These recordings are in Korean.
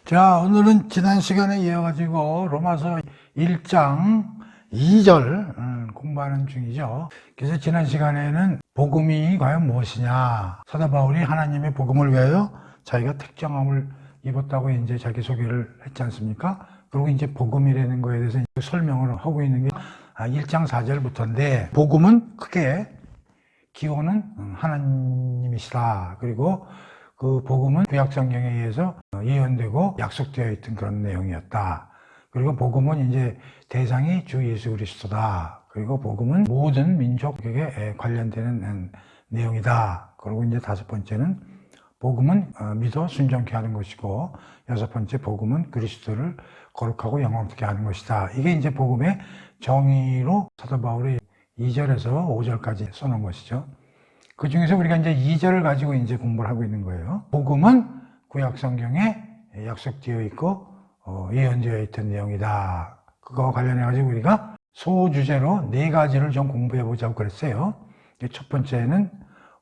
자, 오늘은 지난 시간에 이어가지고 로마서 1장 2절 공부하는 중이죠. 그래서 지난 시간에는 복음이 과연 무엇이냐, 사도 바울이 하나님의 복음을 위하여 자기가 특정함을 입었다고 이제 자기 소개를 했지 않습니까? 그리고 이제 복음이라는 거에 대해서 설명을 하고 있는 게 1장 4절부터인데, 복음은 크게 기원은 하나님이시다. 그리고 그 복음은 구약 성경에 의해서 예언되고 약속되어 있던 그런 내용이었다. 그리고 복음은 이제 대상이 주 예수 그리스도다. 그리고 복음은 모든 민족에게 관련되는 내용이다. 그리고 이제 다섯 번째는 복음은 믿어 순종케 하는 것이고, 여섯 번째 복음은 그리스도를 거룩하고 영광스럽게 하는 것이다. 이게 이제 복음의 정의로 사도 바울이 2절에서 5절까지 써놓은 것이죠. 그 중에서 우리가 이제 2절을 가지고 이제 공부를 하고 있는 거예요. 복음은 구약 성경에 약속되어 있고 예언되어 있던 내용이다. 그거와 관련해 가지고 우리가 소주제로 네 가지를 좀 공부해 보자고 그랬어요. 첫 번째는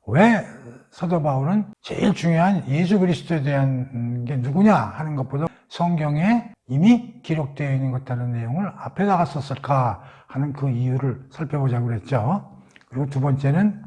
왜 사도 바울은 제일 중요한 예수 그리스도에 대한 게 누구냐 하는 것보다 성경에 이미 기록되어 있는 것다는 내용을 앞에다가 썼을까 하는 그 이유를 살펴보자고 그랬죠. 그리고 두 번째는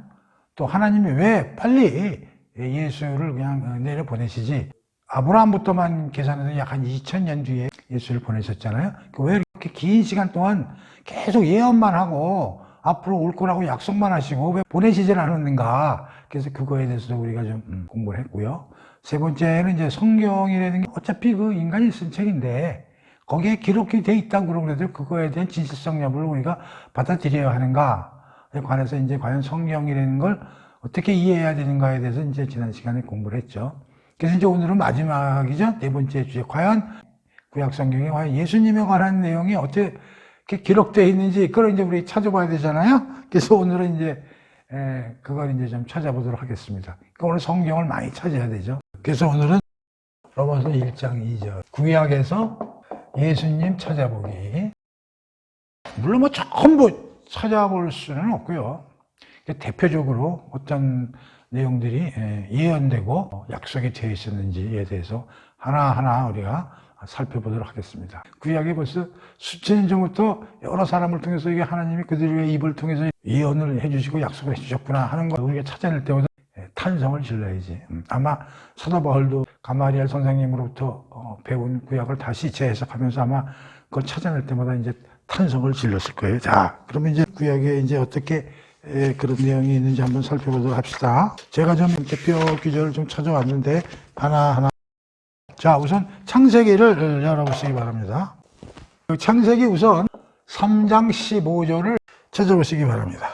또 하나님이 왜 빨리 예수를 그냥 내려보내시지, 아브라함부터만 계산해서 약 한 2000년 뒤에 예수를 보내셨잖아요. 왜 이렇게 긴 시간 동안 계속 예언만 하고 앞으로 올 거라고 약속만 하시고 왜 보내시질 않았는가. 그래서 그거에 대해서도 우리가 좀 공부를 했고요. 세 번째는 이제 성경이라는 게 어차피 그 인간이 쓴 책인데 거기에 기록이 돼 있다고 그러더라도 그거에 대한 진실성 여부를 우리가 받아들여야 하는가 에 관해서 이제 과연 성경이라는 걸 어떻게 이해해야 되는가에 대해서 이제 지난 시간에 공부를 했죠. 그래서 이제 오늘은 마지막이죠. 네 번째 주제. 과연 구약 성경에 과연 예수님에 관한 내용이 어떻게 기록되어 있는지 그걸 이제 우리 찾아봐야 되잖아요. 그래서 오늘은 이제 그걸 이제 좀 찾아보도록 하겠습니다. 그러니까 오늘 성경을 많이 찾아야 되죠. 그래서 오늘은 로마서 1장 2절. 구약에서 예수님 찾아보기. 물론 뭐 전부 찾아볼 수는 없고요. 대표적으로 어떤 내용들이 예언되고 약속이 되어 있었는지에 대해서 하나하나 우리가 살펴보도록 하겠습니다. 구약에 벌써 수천 년 전부터 여러 사람을 통해서 이게 하나님이 그들의 입을 통해서 예언을 해주시고 약속을 해주셨구나 하는 걸 우리가 찾아낼 때마다 탄성을 질러야지. 아마 사도 바울도 가마리엘 선생님으로부터 배운 구약을 다시 재해석하면서 아마 그걸 찾아낼 때마다 이제 탄성을 질렀을 거예요. 자, 그러면 이제 구약에 이제 어떻게 그런 내용이 있는지 한번 살펴보도록 합시다. 제가 좀 대표 구절을 좀 찾아왔는데 하나하나. 자, 우선 창세기를 열어보시기 바랍니다. 창세기 우선 3장 15절을 찾아보시기 바랍니다.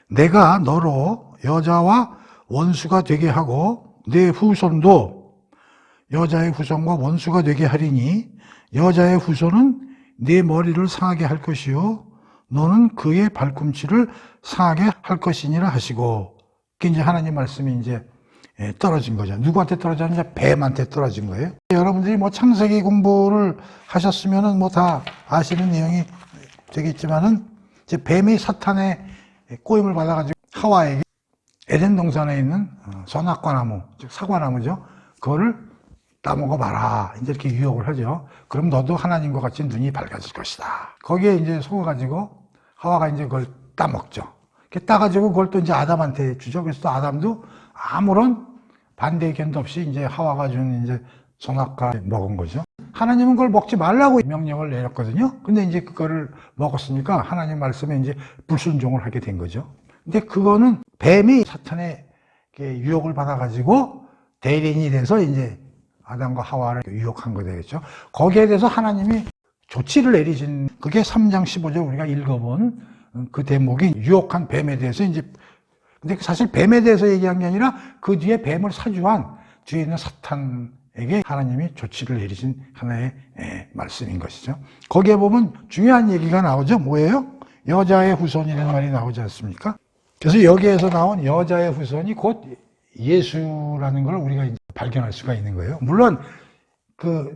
내가 너로 여자와 원수가 되게 하고 내 후손도 여자의 후손과 원수가 되게 하리니 여자의 후손은 네 머리를 상하게 할 것이요 너는 그의 발꿈치를 상하게 할 것이니라 하시고, 그게 이제 하나님 말씀이 이제 떨어진 거죠. 누구한테 떨어졌는지 뱀한테 떨어진 거예요. 여러분들이 뭐 창세기 공부를 하셨으면은 뭐 다 아시는 내용이 되겠지만은 이제 뱀이 사탄의 꼬임을 받아가지고 하와에게 에덴 동산에 있는 선악과 나무, 즉 사과나무죠. 그거를 따먹어봐라. 이제 이렇게 유혹을 하죠. 그럼 너도 하나님과 같이 눈이 밝아질 것이다. 거기에 이제 속아가지고 하와가 이제 그걸 따먹죠. 이렇게 따가지고 그걸 또 이제 아담한테 주죠. 그래서 또 아담도 아무런 반대 의견도 없이 이제 하와가 준 이제 선악과 먹은 거죠. 하나님은 그걸 먹지 말라고 명령을 내렸거든요. 근데 이제 그거를 먹었으니까 하나님 말씀에 이제 불순종을 하게 된 거죠. 근데 그거는 뱀이 사탄의 유혹을 받아가지고 대리인이 돼서 이제 아담과 하와를 유혹한 거 되겠죠. 거기에 대해서 하나님이 조치를 내리신, 그게 3장 15절 우리가 읽어본 그 대목이 유혹한 뱀에 대해서 이제, 근데 사실 뱀에 대해서 얘기한 게 아니라 그 뒤에 뱀을 사주한 뒤에 있는 사탄에게 하나님이 조치를 내리신 하나의 말씀인 것이죠. 거기에 보면 중요한 얘기가 나오죠. 뭐예요? 여자의 후손이라는 말이 나오지 않습니까? 그래서 여기에서 나온 여자의 후손이 곧 예수라는 걸 우리가 이제 발견할 수가 있는 거예요. 물론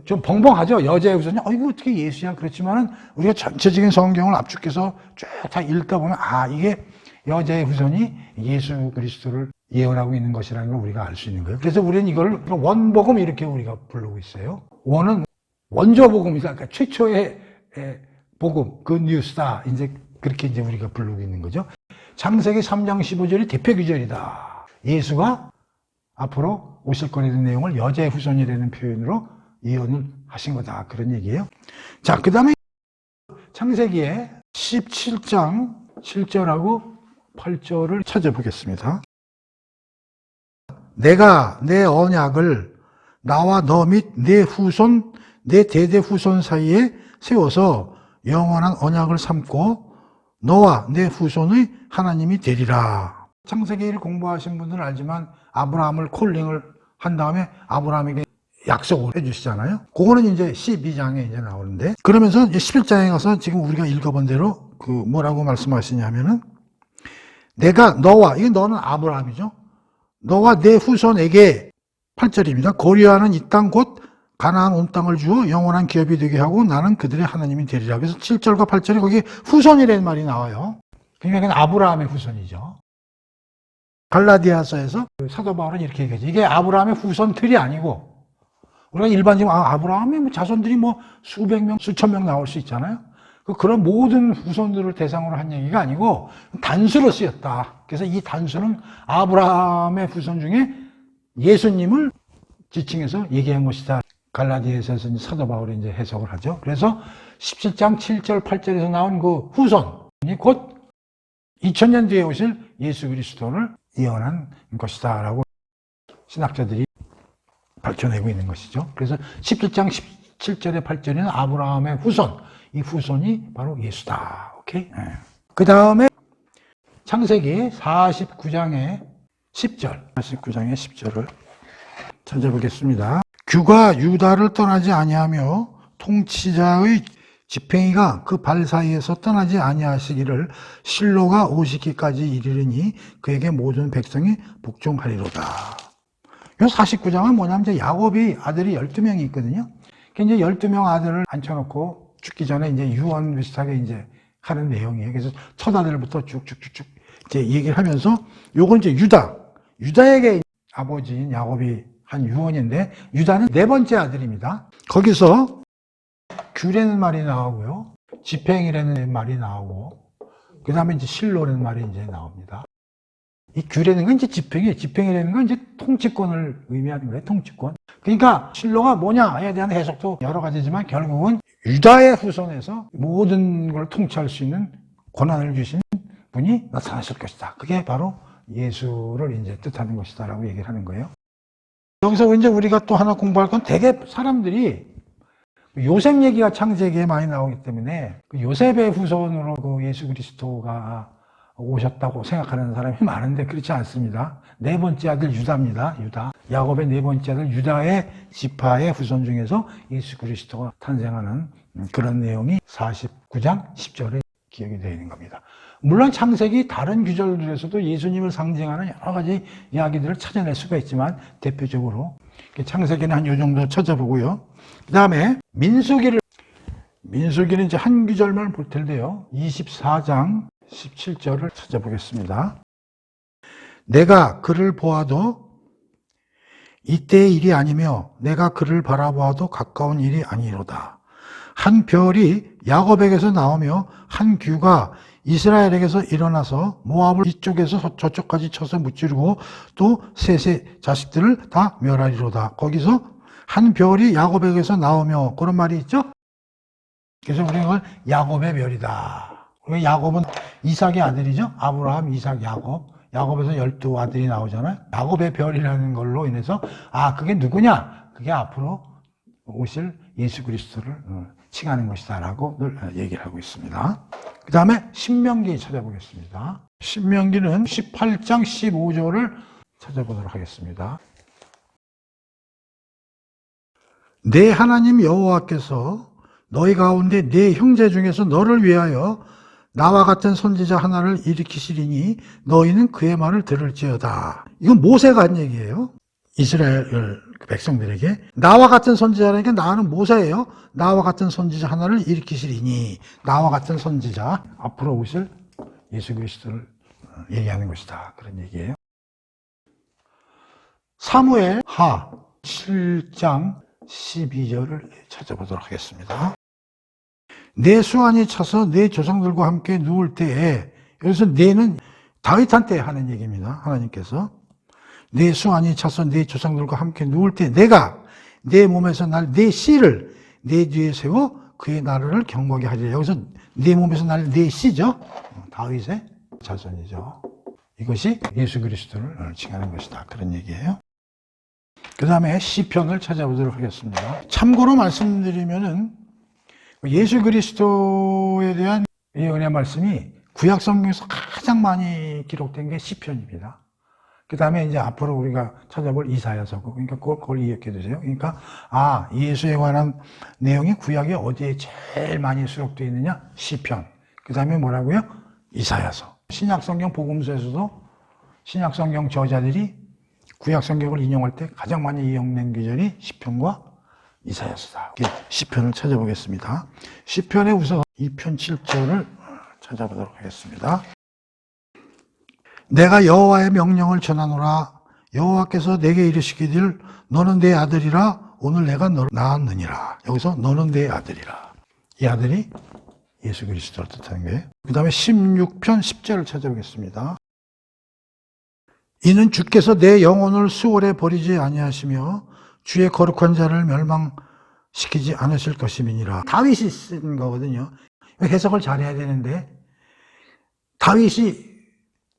좀 벙벙하죠. 여자의 후손이 이거 어떻게 예수야? 그렇지만은 우리가 전체적인 성경을 압축해서 쭉 다 읽다 보면 이게 여자의 후손이 예수 그리스도를 예언하고 있는 것이라는 걸 우리가 알 수 있는 거예요. 그래서 우리는 이걸 원복음 이렇게 우리가 부르고 있어요. 원은 원조 복음이다. 그러니까 최초의 복음, 그 뉴스다. 이제 그렇게 이제 우리가 부르고 있는 거죠. 창세기 3장 15절이 대표 규절이다. 예수가 앞으로 오실 거라는 내용을 여자의 후손이라는 표현으로 예언을 하신 거다. 그런 얘기예요. 자, 그 다음에 창세기에 17장 7절하고 8절을 찾아보겠습니다. 내가 내 언약을 나와 너 및 내 후손, 내 대대 후손 사이에 세워서 영원한 언약을 삼고 너와 내 후손의 하나님이 되리라. 창세기를 공부하신 분들은 알지만 아브라함을 콜링을 한 다음에 아브라함에게 약속을 해주시잖아요. 그거는 이제 12장에 이제 나오는데, 그러면서 이제 11장에 가서 지금 우리가 읽어본 대로 그 뭐라고 말씀하시냐면은 내가 너와, 이게 너는 아브라함이죠. 너와 내 후손에게 8절입니다. 거류하는 이 땅 곧 가나안 온 땅을 주어 영원한 기업이 되게 하고 나는 그들의 하나님이 되리라. 그래서 7절과 8절에 거기 후손이라는 말이 나와요. 그러니까 아브라함의 후손이죠. 갈라디아서에서 사도 바울은 이렇게 얘기하죠. 이게 아브라함의 후손들이 아니고, 우리가 일반적으로 아브라함의 뭐 자손들이 뭐 수백 명, 수천 명 나올 수 있잖아요. 그런 모든 후손들을 대상으로 한 얘기가 아니고 단수로 쓰였다. 그래서 이 단수는 아브라함의 후손 중에 예수님을 지칭해서 얘기한 것이다. 갈라디아서에서 사도 바울이 이제 해석을 하죠. 그래서 17장 7절, 8절에서 나온 그 후손이 곧 2000년 뒤에 오실 예수 그리스도를 예언한 것이다라고 신학자들이 밝혀내고 있는 것이죠. 그래서 17장 17절에 8절에는 아브라함의 후손, 이 후손이 바로 예수다. 오케이? 그 다음에 창세기 49장의 10절, 49장의 10절을 찾아보겠습니다. 규가 유다를 떠나지 아니하며 통치자의 지팽이가 그 발 사이에서 떠나지 아니하시기를 실로가 오시기까지 이르리니 그에게 모든 백성이 복종하리로다. 이 49장은 뭐냐면 이제 야곱이 아들이 12명이 있거든요. 이제 12명 아들을 앉혀놓고 죽기 전에 이제 유언 비슷하게 이제 하는 내용이에요. 그래서 첫 아들부터 쭉쭉쭉쭉 이제 얘기를 하면서 요건 이제 유다에게 아버지인 야곱이 한 유언인데, 유다는 네 번째 아들입니다. 거기서 규라는 말이 나오고요, 지팽이라는 말이 나오고, 그 다음에 이제 실로라는 말이 이제 나옵니다. 이 규라는 건 이제 지팽이라는 건 이제 통치권을 의미하는 거예요, 통치권. 그러니까 실로가 뭐냐에 대한 해석도 여러 가지지만 결국은 유다의 후손에서 모든 걸 통치할 수 있는 권한을 주신 분이 나타나실 것이다. 그게 바로 예수를 이제 뜻하는 것이다라고 얘기를 하는 거예요. 여기서 이제 우리가 또 하나 공부할 건 되게 사람들이 요셉 얘기가 창세기에 많이 나오기 때문에 요셉의 후손으로 그 예수 그리스도가 오셨다고 생각하는 사람이 많은데 그렇지 않습니다. 네 번째 아들 유다입니다. 유다. 야곱의 네 번째 아들 유다의 지파의 후손 중에서 예수 그리스도가 탄생하는 그런 내용이 49장 10절에 기억이 되어 있는 겁니다. 물론 창세기 다른 규절들에서도 예수님을 상징하는 여러 가지 이야기들을 찾아낼 수가 있지만 대표적으로 창세기는 한 요 정도 찾아보고요. 그 다음에 민수기는 이제 한 규절만 볼 텐데요. 24장 17절을 찾아보겠습니다. 내가 그를 보아도 이때의 일이 아니며 내가 그를 바라보아도 가까운 일이 아니로다. 한 별이 야곱에게서 나오며 한 규가 이스라엘에게서 일어나서 모압을 이쪽에서 저쪽까지 쳐서 무찌르고 또 셋의 자식들을 다 멸하리로다. 거기서 한 별이 야곱에게서 나오며 그런 말이 있죠. 그래서 우리가 이걸 야곱의 별이다. 야곱은 이삭의 아들이죠. 아브라함, 이삭, 야곱. 야곱에서 12아들이 나오잖아요. 야곱의 별이라는 걸로 인해서 그게 누구냐? 그게 앞으로 오실 예수 그리스도를 칭하는 것이다 라고 늘 얘기를 하고 있습니다. 그 다음에 신명기 찾아보겠습니다. 신명기는 18장 15절을 찾아보도록 하겠습니다. 내 하나님 여호와께서 너희 가운데 네 형제 중에서 너를 위하여 나와 같은 선지자 하나를 일으키시리니 너희는 그의 말을 들을지어다. 이건 모세가 한 얘기예요. 이스라엘 백성들에게 나와 같은 선지자라니까 나는 모세예요. 나와 같은 선지자 하나를 일으키시리니 나와 같은 선지자 앞으로 오실 예수 그리스도를 얘기하는 것이다. 그런 얘기예요. 사무엘 하 7장 12절을 찾아보도록 하겠습니다. 내 수완이 차서 내 조상들과 함께 누울 때에, 여기서 내는 다윗한테 하는 얘기입니다. 하나님께서 내 수완이 차서 내 조상들과 함께 누울 때 내가 내 몸에서 날 내 씨를 내 뒤에 세워 그의 나라를 경고하게 하리라. 여기서 내 몸에서 날 내 씨죠. 다윗의 자손이죠. 이것이 예수 그리스도를 칭하는 것이다. 그런 얘기예요. 그 다음에 시편을 찾아보도록 하겠습니다. 참고로 말씀드리면은 예수 그리스도에 대한 예언의 말씀이 구약 성경에서 가장 많이 기록된 게 시편입니다. 그 다음에 이제 앞으로 우리가 찾아볼 이사야서고, 그러니까 그걸 기억해 두세요. 그러니까, 예수에 관한 내용이 구약에 어디에 제일 많이 수록되어 있느냐? 시편. 그 다음에 뭐라고요? 이사야서. 신약성경 복음서에서도 신약성경 저자들이 구약성경을 인용할 때 가장 많이 이용된 구절이 시편과 이사야서다. 시편을 찾아보겠습니다. 시편의 우선 2편 7절을 찾아보도록 하겠습니다. 내가 여호와의 명령을 전하노라. 여호와께서 내게 이르시기를 너는 내 아들이라. 오늘 내가 너를 낳았느니라. 여기서 너는 내 아들이라. 이 아들이 예수 그리스도를 뜻하는 거예요. 그 다음에 16편 10절을 찾아보겠습니다. 이는 주께서 내 영혼을 수월에 버리지 아니하시며 주의 거룩한 자를 멸망시키지 않으실 것임이니라. 다윗이 쓴 거거든요. 해석을 잘해야 되는데, 다윗이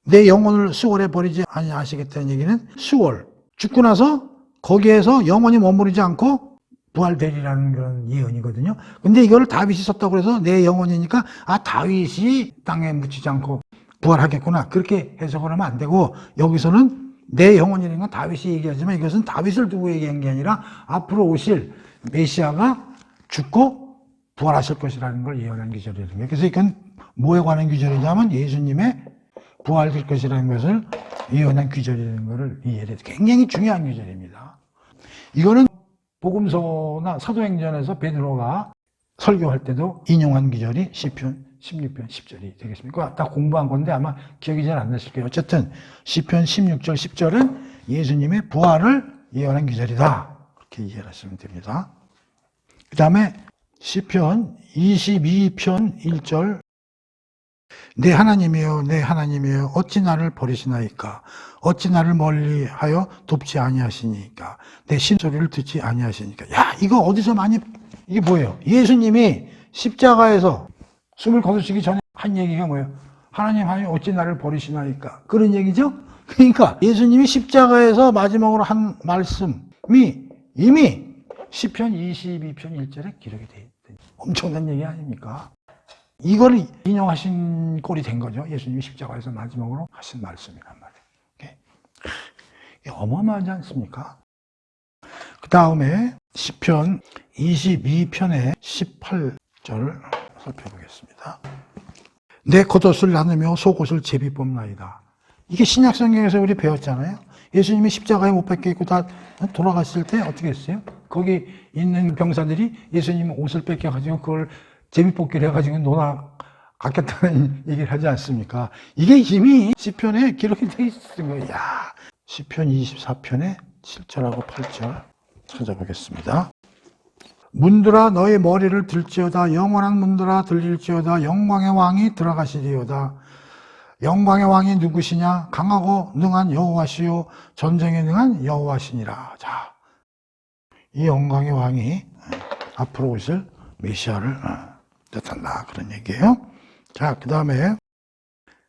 내 영혼을 수월에 버리지 아니하시겠다는 얘기는 수월, 죽고 나서 거기에서 영원히 머무르지 않고 부활되리라는 그런 예언이거든요. 근데 이걸 다윗이 썼다고 해서 내 영혼이니까 다윗이 땅에 묻히지 않고 부활하겠구나, 그렇게 해석을 하면 안 되고, 여기서는 내 영혼이라는 건 다윗이 얘기하지만 이것은 다윗을 두고 얘기한 게 아니라 앞으로 오실 메시아가 죽고 부활하실 것이라는 걸 예언한 기절이라는 거예요. 그래서 이건 뭐에 관한 기절이냐면 예수님의 부활될 것이라는 것을 예언한 귀절이라는 것을 이해해야 돼요. 굉장히 중요한 귀절입니다. 이거는 복음서나 사도행전에서 베드로가 설교할 때도 인용한 귀절이 시편 16편 10절이 되겠습니까? 다 공부한 건데 아마 기억이 잘 안 나실 거예요. 어쨌든 시편 16절 10절은 예수님의 부활을 예언한 귀절이다. 그렇게 이해하시면 됩니다. 그 다음에 시편 22편 1절 내 하나님이여 내 하나님이여 어찌 나를 버리시나이까 어찌 나를 멀리하여 돕지 아니하시니까 내 신소리를 듣지 아니하시니까. 이거 어디서 많이, 이게 뭐예요? 예수님이 십자가에서 숨을 거두시기 전에 한 얘기가 뭐예요? 하나님 어찌 나를 버리시나이까, 그런 얘기죠. 그러니까 예수님이 십자가에서 마지막으로 한 말씀이 이미 시편 22편 1절에 기록이 되어 있다. 엄청난 얘기 아닙니까? 이걸 인용하신 꼴이 된 거죠. 예수님이 십자가에서 마지막으로 하신 말씀이란 말이에요. 이게 어마어마하지 않습니까? 그 다음에 시편 22편의 18절을 살펴보겠습니다. 내 겉옷을 나누며 속옷을 제비 뽑나이다. 이게 신약성경에서 우리 배웠잖아요. 예수님이 십자가에 못 박혀 있고 다 돌아갔을 때 어떻게 했어요? 거기 있는 병사들이 예수님 옷을 뺏겨가지고 그걸 제비뽑기를 해가지고 놀아 갔겠다는 얘기를 하지 않습니까? 이게 이미 시편에 기록이 되어 있었던 거예요. 시편 24편의 7절하고 8절 찾아보겠습니다. 문들아 너의 머리를 들지어다. 영원한 문들아 들릴지어다. 영광의 왕이 들어가시리오다. 영광의 왕이 누구시냐? 강하고 능한 여호와시요 전쟁에 능한 여호와시니라. 자, 이 영광의 왕이 앞으로 오실 메시아를 뜻한다, 그런 얘기예요. 자, 그 다음에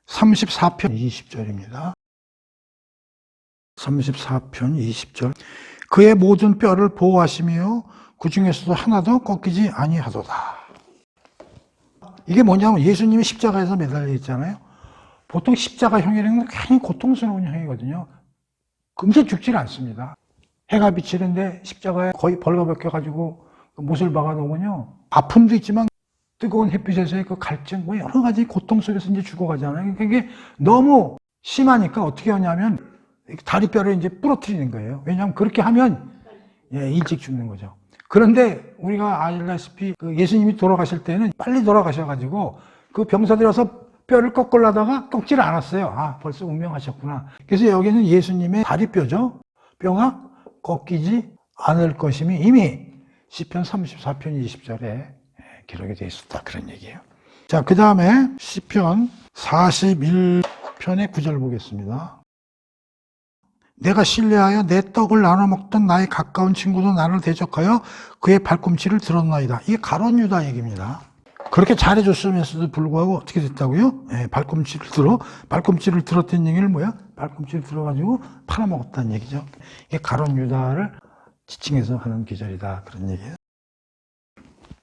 34편 20절입니다. 34편 20절 그의 모든 뼈를 보호하시며 그 중에서도 하나도 꺾이지 아니하도다. 이게 뭐냐면 예수님이 십자가에서 매달려 있잖아요. 보통 십자가형이라는 건 굉장히 고통스러운 형이거든요. 금세 죽질 않습니다. 해가 비치는데 십자가에 거의 벌거벗겨가지고 못을 박아놓으면요, 아픔도 있지만 뜨거운 햇빛에서의 그 갈증, 여러 가지 고통 속에서 이제 죽어가잖아요. 그러니까 이게 너무 심하니까 어떻게 하냐면 다리뼈를 이제 부러뜨리는 거예요. 왜냐하면 그렇게 하면 일찍 죽는 거죠. 그런데 우리가 알다시피 예수님이 돌아가실 때는 빨리 돌아가셔가지고 그 병사들이 와서 뼈를 꺾으려다가 꺾지를 않았어요. 벌써 운명하셨구나. 그래서 여기는 예수님의 다리뼈죠. 뼈가 꺾이지 않을 것임이 이미 시편 34편 20절에 기록이 되어 있었다. 그런 얘기예요. 자, 그 다음에 시편 41편의 9절 보겠습니다. 내가 신뢰하여 내 떡을 나눠 먹던 나의 가까운 친구도 나를 대적하여 그의 발꿈치를 들었나이다. 이게 가룟 유다 얘기입니다. 그렇게 잘해줬으면서도 불구하고 어떻게 됐다고요? 발꿈치를 들었다는 얘기는 뭐야? 발꿈치를 들어가지고 팔아먹었다는 얘기죠. 이게 가룟 유다를 지칭해서 하는 기절이다. 그런 얘기예요.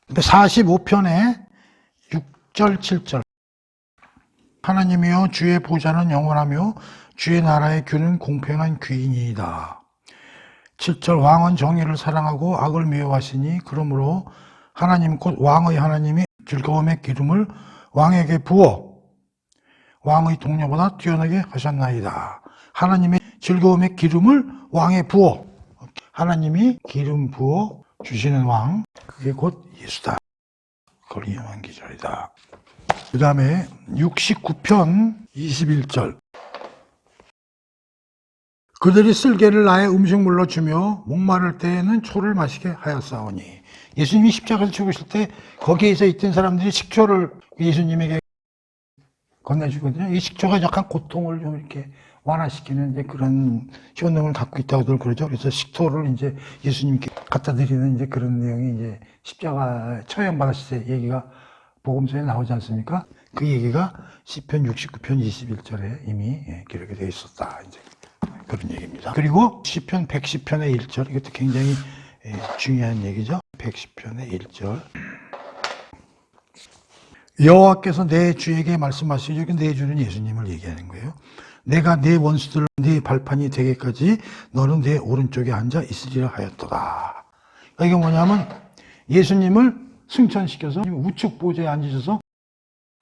근데 45편에 6절, 7절. 하나님이여 주의 보좌는 영원하며 주의 나라의 규는 공평한 규이니이다. 7절 왕은 정의를 사랑하고 악을 미워하시니 그러므로 하나님 곧 왕의 하나님이 즐거움의 기름을 왕에게 부어 왕의 동료보다 뛰어나게 하셨나이다. 하나님의 즐거움의 기름을 왕에 부어 하나님이 기름 부어 주시는 왕, 그게 곧 예수다. 그걸 이용한 기절이다. 그 다음에 69편 21절. 그들이 쓸개를 나의 음식물로 주며 목마를 때에는 초를 마시게 하였사오니. 예수님이 십자가에서 죽으실 때 거기에서 있던 사람들이 식초를 예수님에게 건네주거든요. 이 식초가 약간 고통을 좀 이렇게 완화시키는 이제 그런 효능을 갖고 있다고들 그러죠. 그래서 식초를 이제 예수님께 갖다 드리는 이제 그런 내용이 이제 십자가 처형 받았을 때 얘기가 복음서에 나오지 않습니까? 그 얘기가 시편 69편 21절에 이미 기록이 되어 있었다. 이제 그런 얘기입니다. 그리고 시편 110편의 1절, 이것도 굉장히 중요한 얘기죠. 110편의 1절. 여호와께서 내 주에게 말씀하시고, 여기 내 주는 예수님을 얘기하는 거예요. 내가 내 원수들을 네 발판이 되기까지 너는 내 오른쪽에 앉아 있으리라 하였도다. 이게 뭐냐면 예수님을 승천시켜서 우측 보좌에 앉으셔서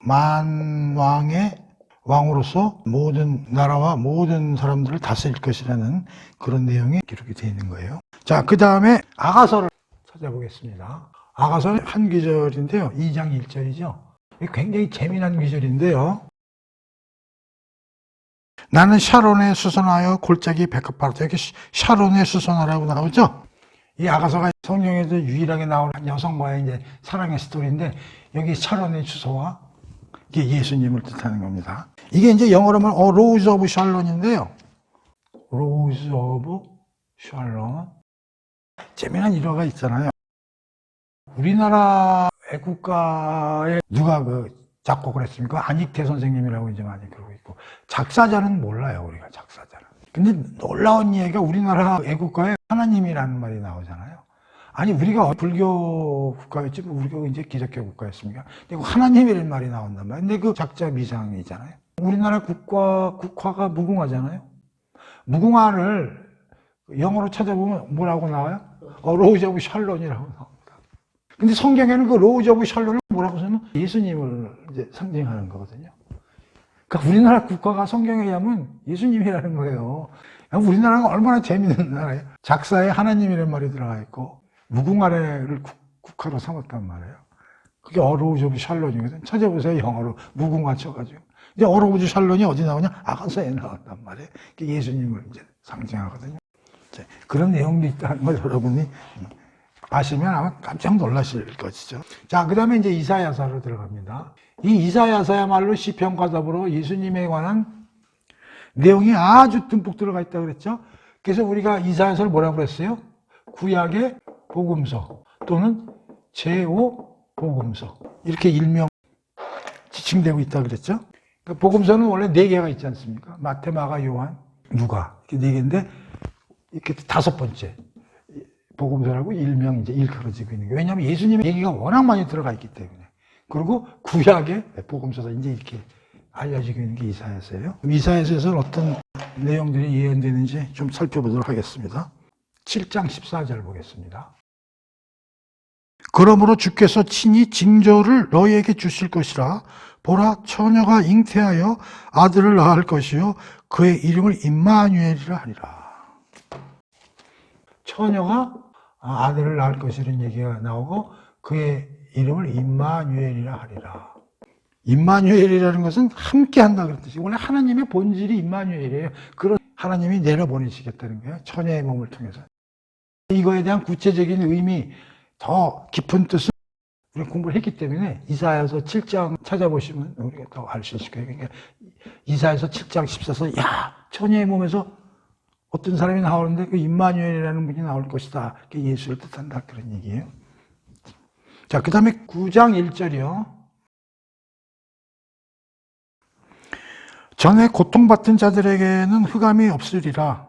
만왕의 왕으로서 모든 나라와 모든 사람들을 다스릴 것이라는 그런 내용이 기록이 되어 있는 거예요. 자, 그 다음에 아가서를 찾아보겠습니다. 아가서는 한 기절인데요. 2장 1절이죠. 굉장히 재미난 기절인데요. 나는 샤론에 수선하여 골짜기 백합바라다. 여기 샤론에 수선하라고 나오죠. 이 아가서가 성경에서 유일하게 나오는 여성과의 이제 사랑의 스토리인데, 여기 샤론의 주소와 이게 예수님을 뜻하는 겁니다. 이게 이제 영어로 하면 로즈 오브 샬론인데요. 로즈 오브 샬론. 재미난 일화가 있잖아요. 우리나라 애국가에 누가 작곡을 했습니까? 안익태 선생님이라고 이제 많이 그러고 있고, 작사자는 몰라요, 우리가 작사자는. 근데 놀라운 이야기가 우리나라 애국가에 하나님이라는 말이 나오잖아요. 아니, 우리가 불교 국가였지, 우리가 이제 기독교 국가였습니까? 근데 하나님이라는 말이 나온단 말이에요. 근데 그 작자 미상이잖아요. 우리나라 국화가 무궁화잖아요. 무궁화를 영어로 찾아보면 뭐라고 나와요? 로즈 오브 샬론이라고 나옵니다. 근데 성경에는 그 로즈 오브 샬론을 뭐라고 써요? 예수님을 이제 상징하는 거거든요. 그러니까 우리나라 국가가 성경에 의하면 예수님이라는 거예요. 우리나라가 얼마나 재미있는 나라예요. 작사에 하나님이라는 말이 들어가 있고, 무궁화를 국화로 삼았단 말이에요. 그게 로즈 오브 샬론이거든. 찾아보세요, 영어로. 무궁화 쳐가지고. 이제 로즈 샬론이 어디 나오냐? 아가서에 나왔단 말이에요. 예수님을 이제 상징하거든요. 그런 내용도 있다는 걸 여러분이 아시면 아마 깜짝 놀라실 것이죠. 자, 그 다음에 이제 이사야서로 들어갑니다. 이 이사야서야말로 시편과 더불어 예수님에 관한 내용이 아주 듬뿍 들어가 있다고 그랬죠. 그래서 우리가 이사야서를 뭐라고 그랬어요? 구약의 복음서 또는 제5복음서, 이렇게 일명 지칭되고 있다고 그랬죠. 그러니까 복음서는 원래 4개가 있지 않습니까? 마태, 마가, 요한, 누가, 이렇게 4개인데 이렇게 5번째 복음서라고 일명 이제 일컬어지고 있는 게, 왜냐하면 예수님의 얘기가 워낙 많이 들어가 있기 때문에. 그리고 구약의 복음서다 이제 이렇게 알려지고 있는 게 이사야서예요. 이사야서에서는 어떤 내용들이 예언되는지 좀 살펴보도록 하겠습니다. 7장 14절 보겠습니다. 그러므로 주께서 친히 징조를 너희에게 주실 것이라. 보라, 처녀가 잉태하여 아들을 낳을 것이요 그의 이름을 임마누엘이라 하리라. 처녀가 아들을 낳을 것이라는 얘기가 나오고, 그의 이름을 임마누엘이라 하리라. 임마누엘이라는 것은 함께 한다 그런 뜻이고, 원래 하나님의 본질이 임마누엘이에요. 그런 하나님이 내려보내시겠다는 거예요. 처녀의 몸을 통해서. 이거에 대한 구체적인 의미, 더 깊은 뜻을 우리가 공부를 했기 때문에 이사야서 7장 찾아보시면 우리가 더 알 수 있을 거예요. 그러니까 이사야서 7장 14서 야, 처녀의 몸에서 어떤 사람이 나오는데 그 임마누엘이라는 분이 나올 것이다. 그게 예수를 뜻한다. 그런 얘기예요. 자, 그 다음에 9장 1절이요. 전에 고통받던 자들에게는 흑암이 없으리라.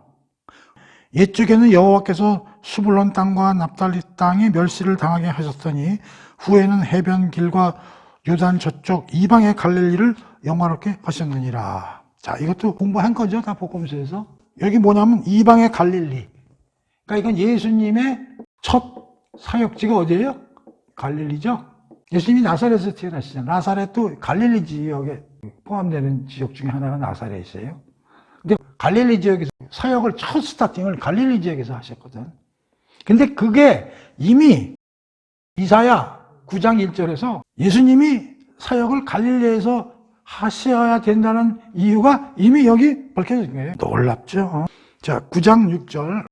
옛적에는 여호와께서 수불론 땅과 납달리 땅에 멸시를 당하게 하셨더니 후에는 해변 길과 요단 저쪽 이방의 갈릴리를 영화롭게 하셨느니라. 자, 이것도 공부한 거죠. 다 복음서에서. 여기 뭐냐면 이방의 갈릴리. 그러니까 이건 예수님의 첫 사역지가 어디예요? 갈릴리죠. 예수님이 나사렛에서 태어나시잖아요. 나사렛도 갈릴리 지역에 포함되는 지역 중에 하나가 나사렛이에요. 근데 갈릴리 지역에서 사역을 첫 스타팅을 갈릴리 지역에서 하셨거든. 근데 그게 이미 이사야 9장 1절에서 예수님이 사역을 갈릴리에서 하셔야 된다는 이유가 이미 여기 밝혀진 거예요. 놀랍죠? 자, 9장 6절.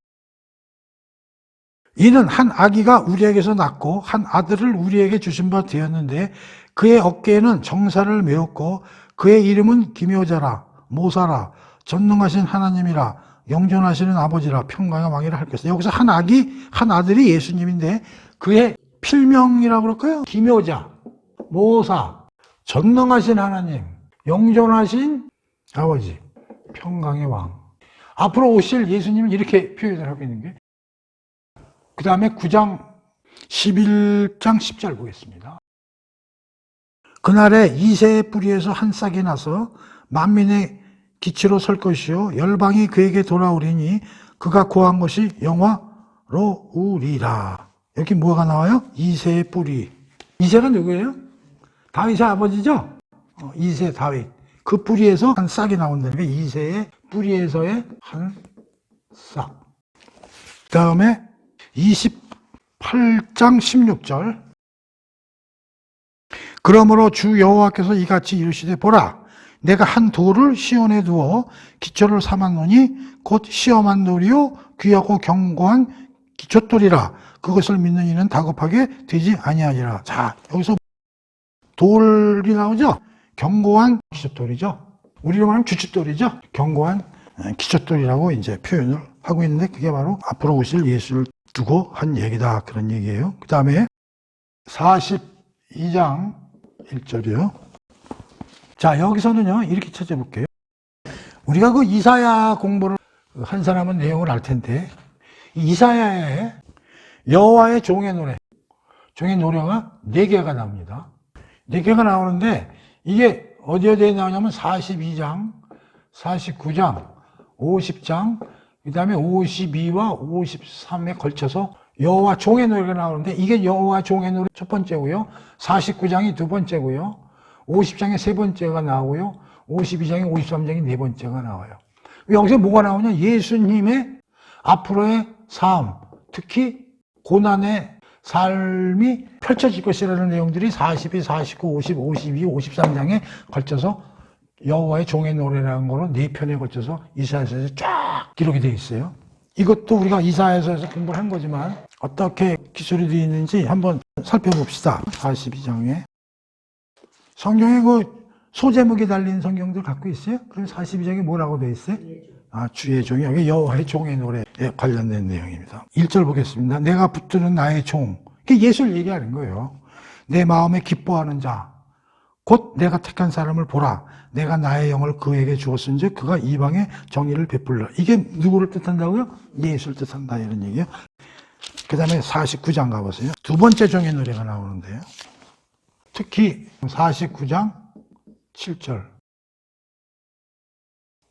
이는 한 아기가 우리에게서 낳고 한 아들을 우리에게 주신 바 되었는데 그의 어깨에는 정사를 메었고 그의 이름은 기묘자라 모사라 전능하신 하나님이라 영존하시는 아버지라 평강의 왕이라 할 것이다. 여기서 한 아기, 한 아들이 예수님인데 그의 필명이라고 그럴까요? 기묘자, 모사, 전능하신 하나님, 영존하신 아버지, 평강의 왕. 앞으로 오실 예수님을 이렇게 표현을 하고 있는 게, 그 다음에 9장 11장 10절 보겠습니다. 그날에 이새의 뿌리에서 한 싹이 나서 만민의 기치로 설 것이요 열방이 그에게 돌아오리니 그가 고한 것이 영화로우리라. 여기 뭐가 나와요? 이새의 뿌리. 이새가 누구예요? 다윗의 아버지죠? 이새 다윗. 그 뿌리에서 한 싹이 나온다는 게 이새의 뿌리에서의 한 싹. 그 다음에 28장 16절. 그러므로 주 여호와께서 이같이 이르시되 보라 내가 한 돌을 시온에 두어 기초를 삼았노니 곧 시험한 돌이요 귀하고 견고한 기초돌이라 그것을 믿는 이는 다급하게 되지 아니하리라. 자, 여기서 돌이 나오죠? 견고한 기초돌이죠. 우리로 말하면 주춧돌이죠. 견고한 기초돌이라고 이제 표현을 하고 있는데 그게 바로 앞으로 오실 예수를 두고 한 얘기다. 그런 얘기예요. 그 다음에 42장 1절이요. 자, 여기서는요, 이렇게 찾아볼게요. 우리가 그 이사야 공부를 한 사람은 내용을 알 텐데, 이사야의 여호와의 종의 노래, 종의 노래가 4개가 나옵니다. 4개가 나오는데, 이게 어디에 나오냐면 42장, 49장, 50장, 그 다음에 52와 53에 걸쳐서 여호와 종의 노래가 나오는데, 이게 여호와 종의 노래 첫 번째고요, 49장이 두 번째고요, 50장에 세 번째가 나오고요, 52장에 53장이 네 번째가 나와요. 여기서 뭐가 나오냐? 예수님의 앞으로의 삶, 특히 고난의 삶이 펼쳐질 것이라는 내용들이 42, 49, 50, 52, 53장에 걸쳐서 여호와의 종의 노래라는 거로 4편에 걸쳐서 이사야서에서 쫙 기록이 되어 있어요. 이것도 우리가 이사야서에서 공부를 한 거지만 어떻게 기술이 되어 있는지 한번 살펴봅시다. 42장에. 성경에 그 소제목이 달린 성경들 갖고 있어요? 그럼 42장에 뭐라고 되어 있어요? 주의 종이, 여기 여호와의 종의 노래에 관련된 내용입니다. 1절 보겠습니다. 내가 붙드는 나의 종. 그게 예수를 얘기하는 거예요. 내 마음에 기뻐하는 자. 곧 내가 택한 사람을 보라. 내가 나의 영을 그에게 주었은즉 그가 이방에 정의를 베풀라. 이게 누구를 뜻한다고요? 예수를 뜻한다. 이런 얘기예요. 그 다음에 49장 가보세요. 두 번째 종의 노래가 나오는데요. 특히 49장 7절.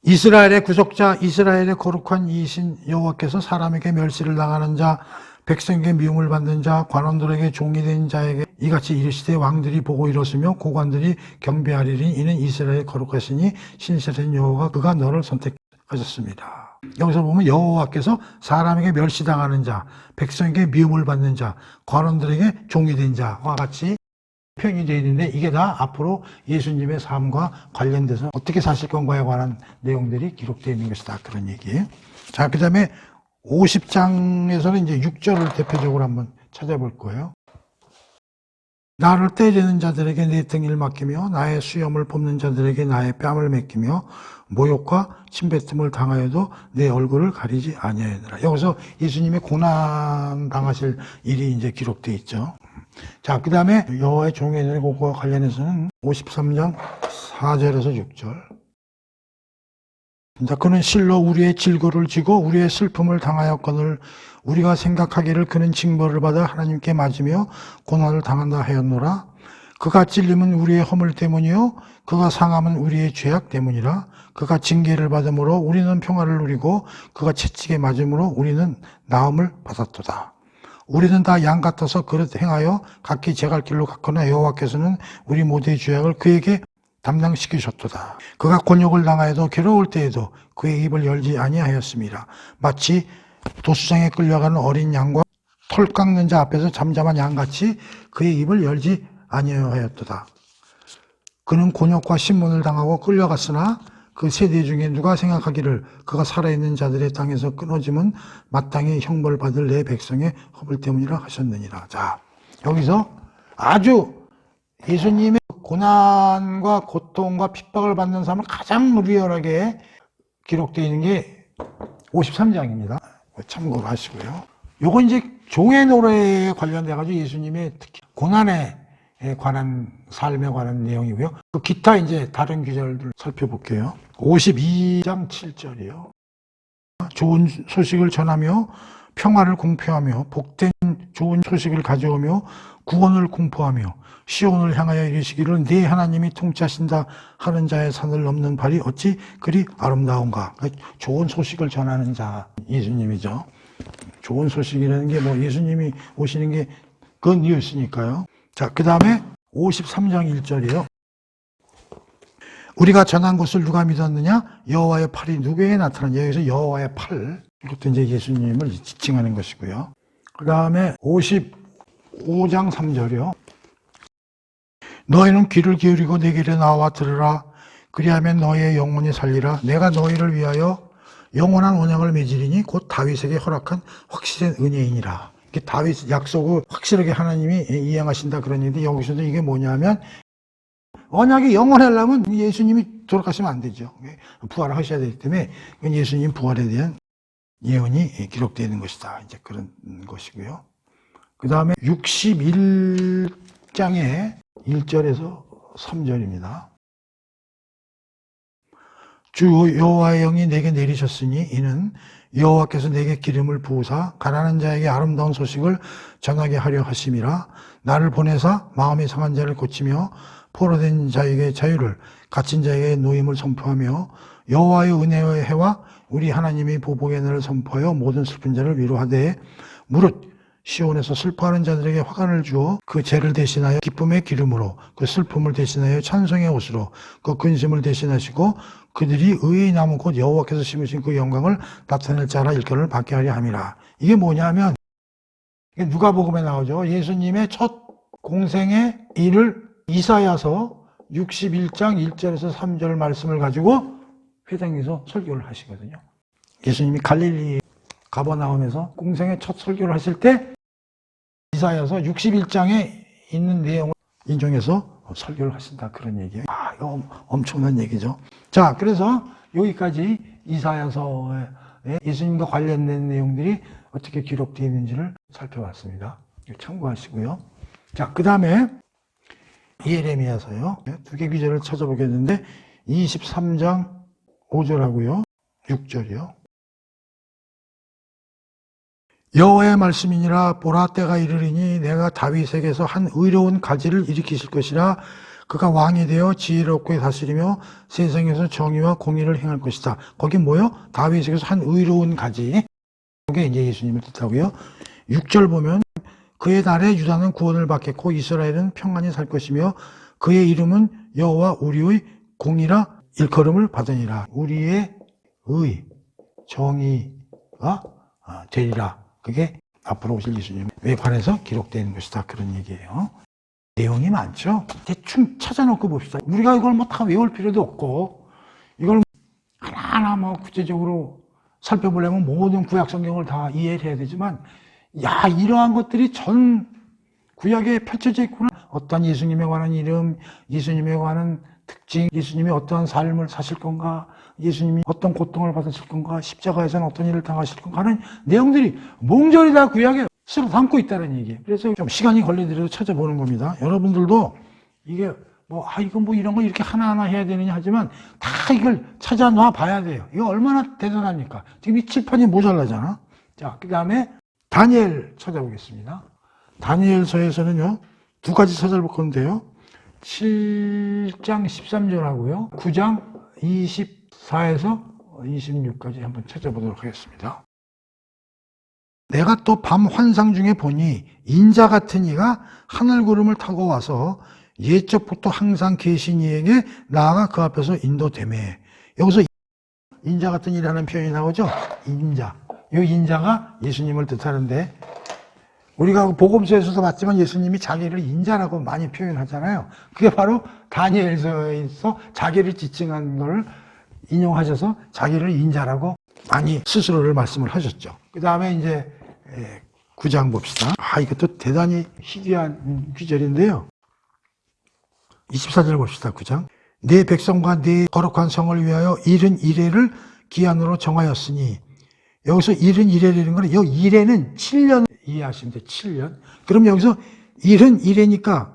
이스라엘의 구속자, 이스라엘의 거룩한 이신 여호와께서 사람에게 멸시를 당하는 자, 백성에게 미움을 받는 자, 관원들에게 종이 된 자에게 이같이 이르시되 왕들이 보고 일었으며 고관들이 경배하리니 이는 이스라엘의 거룩하시니 신실하신 여호와가 그가 너를 선택하셨습니다. 여기서 보면 여호와께서 사람에게 멸시당하는 자, 백성에게 미움을 받는 자, 관원들에게 종이 된 자와 같이 표현이 되어 있는데 이게 다 앞으로 예수님의 삶과 관련돼서 어떻게 사실 건가에 관한 내용들이 기록되어 있는 것이다. 그런 얘기예요. 자, 그 다음에 50장에서는 이제 6절을 대표적으로 한번 찾아볼 거예요. 나를 때리는 자들에게 내 등을 맡기며 나의 수염을 뽑는 자들에게 나의 뺨을 맡기며 모욕과 침뱉음을 당하여도 내 얼굴을 가리지 아니하였느라. 여기서 예수님의 고난 당하실 일이 이제 기록되어 있죠. 자, 그 다음에 여호와의 종의 곡과 관련해서는 53장 4절에서 6절. 자, 그는 실로 우리의 질고를 지고 우리의 슬픔을 당하였거늘 우리가 생각하기를 그는 징벌을 받아 하나님께 맞으며 고난을 당한다 하였노라. 그가 찔림은 우리의 허물 때문이요 그가 상함은 우리의 죄악 때문이라. 그가 징계를 받음으로 우리는 평화를 누리고 그가 채찍에 맞음으로 우리는 나음을 받았도다. 우리는 다 양 같아서 그릇 행하여 각기 제갈 길로 갔거나 여호와께서는 우리 모두의 죄악을 그에게 담당시키셨도다. 그가 곤욕을 당하여도 괴로울 때에도 그의 입을 열지 아니하였습니다. 마치 도수장에 끌려가는 어린 양과 털 깎는 자 앞에서 잠잠한 양같이 그의 입을 열지 아니하였도다. 그는 곤욕과 신문을 당하고 끌려갔으나 그 세대 중에 누가 생각하기를 그가 살아있는 자들의 땅에서 끊어짐은 마땅히 형벌받을 내 백성의 허물 때문이라 하셨느니라. 자, 여기서 아주 예수님의 고난과 고통과 핍박을 받는 삶을 가장 리얼하게 기록되어 있는 게 53장입니다. 참고로 하시고요. 요거 이제 종의 노래에 관련돼가지고 예수님의 특히 고난에 관한 삶에 관한 내용이고요. 그 기타 이제 다른 구절들 살펴볼게요. 52장 7절이요. 좋은 소식을 전하며 평화를 공표하며 복된 좋은 소식을 가져오며 구원을 공포하며 시온을 향하여 이르시기를 네 하나님이 통치하신다 하는 자의 산을 넘는 발이 어찌 그리 아름다운가. 좋은 소식을 전하는 자 예수님이죠. 좋은 소식이라는 게 뭐 예수님이 오시는 게 그건 뉴스니까요. 자, 그 다음에 53장 1절이요. 우리가 전한 것을 누가 믿었느냐? 여호와의 팔이 누구에게 나타났냐? 여기서 여호와의 팔, 이것도 이제 예수님을 지칭하는 것이고요. 그 다음에 55장 3절이요. 너희는 귀를 기울이고 내 길에 나와 들으라. 그리하면 너희의 영혼이 살리라. 내가 너희를 위하여 영원한 언약을 맺으리니 곧 다윗에게 허락한 확실한 은혜이니라. 이게 다윗 약속을 확실하게 하나님이 이행하신다 그런 얘기인데 여기서도 이게 뭐냐면 언약이 영원하려면 예수님이 돌아가시면 안 되죠. 부활을 하셔야 되기 때문에 예수님 부활에 대한 예언이 기록되어 있는 것이다. 이제 그런 것이고요. 그 다음에 61장에 1절에서 3절입니다. 주 여호와의 영이 내게 내리셨으니 이는 여호와께서 내게 기름을 부으사 가난한 자에게 아름다운 소식을 전하게 하려 하심이라. 나를 보내사 마음이 상한 자를 고치며 포로된 자에게 자유를 갇힌 자에게 노임을 선포하며 여호와의 은혜의 해와 우리 하나님의 보복의 날을 선포하여 모든 슬픈 자를 위로하되 무릇 시온에서 슬퍼하는 자들에게 화관을 주어 그 죄를 대신하여 기쁨의 기름으로 그 슬픔을 대신하여 찬송의 옷으로 그 근심을 대신하시고 그들이 의의 나무 곧 여호와께서 심으신 그 영광을 나타낼 자라 일컬음을 받게 하려 함이라. 이게 뭐냐면 이게 누가복음에 나오죠. 예수님의 첫 공생의 일을 이사야서 61장 1절에서 3절 말씀을 가지고 회당에서 설교를 하시거든요. 예수님이 갈릴리 가버나움에서 공생의 첫 설교를 하실 때 이사야서 61장에 있는 내용을 인용해서 설교를 하신다 그런 얘기예요. 아, 이거 엄청난 얘기죠. 자, 그래서 여기까지 이사야서에 예수님과 관련된 내용들이 어떻게 기록되어 있는지를 살펴봤습니다. 참고하시고요. 자, 그 다음에 예레미야서요. 두 개 구절을 찾아보겠는데 23장 5절하고요. 6절이요. 여호와의 말씀이니라. 보라, 때가 이르리니 내가 다윗에게서 한 의로운 가지를 일으키실 것이라. 그가 왕이 되어 지혜롭게 다스리며 세상에서 정의와 공의를 행할 것이다. 거기 뭐요? 다윗에게서 한 의로운 가지. 그게 이제 예수님을 뜻하고요. 6절 보면 그의 날에 유다는 구원을 받겠고 이스라엘은 평안히 살 것이며 그의 이름은 여호와 우리의 공이라 일컬음을 받으니라. 우리의 의, 정의가 되리라. 그게 앞으로 오실 예수님에 관해서 기록되는 것이다. 그런 얘기예요. 내용이 많죠. 대충 찾아놓고 봅시다. 우리가 이걸 뭐 다 외울 필요도 없고, 이걸 하나하나 뭐 구체적으로 살펴보려면 모든 구약 성경을 다 이해를 해야 되지만, 야, 이러한 것들이 전 구약에 펼쳐져 있구나. 어떤 예수님에 관한 이름, 예수님에 관한 특징, 예수님이 어떠한 삶을 사실 건가, 예수님이 어떤 고통을 받으실 건가, 십자가에서는 어떤 일을 당하실 건가 하는 내용들이 몽졸이 다 구약에 스스로 담고 있다는 얘기예요. 그래서 좀 시간이 걸리더라도 찾아보는 겁니다. 여러분들도 이게 이거 이런 거 이렇게 하나하나 해야 되느냐 하지만 다 이걸 찾아놔 봐야 돼요. 이거 얼마나 대단합니까? 지금 이 칠판이 모자라잖아. 자, 그 다음에 다니엘 찾아보겠습니다. 다니엘서에서는요, 두 가지 찾아볼 건데요. 7장 13절하고요. 9장 24에서 26까지 한번 찾아보도록 하겠습니다. 내가 또 밤 환상 중에 보니 인자 같은 이가 하늘 구름을 타고 와서 옛적부터 항상 계신 이에게 나아가 그 앞에서 인도되매. 여기서 인자 같은 이라는 표현이 나오죠. 인자. 이 인자가 예수님을 뜻하는데, 우리가 복음서에서도 봤지만 예수님이 자기를 인자라고 많이 표현하잖아요. 그게 바로 다니엘서에서 자기를 지칭한 걸 인용하셔서 자기를 인자라고 많이 스스로를 말씀을 하셨죠. 그 다음에 이제 9장 봅시다. 이것도 대단히 희귀한 구절인데요. 24절 봅시다. 9장. 네 백성과 네 거룩한 성을 위하여 71회를 기한으로 정하였으니, 여기서 71회라는 거는 여기 1회는 7년 이해하시면 돼요. 7년. 그럼 여기서 71회니까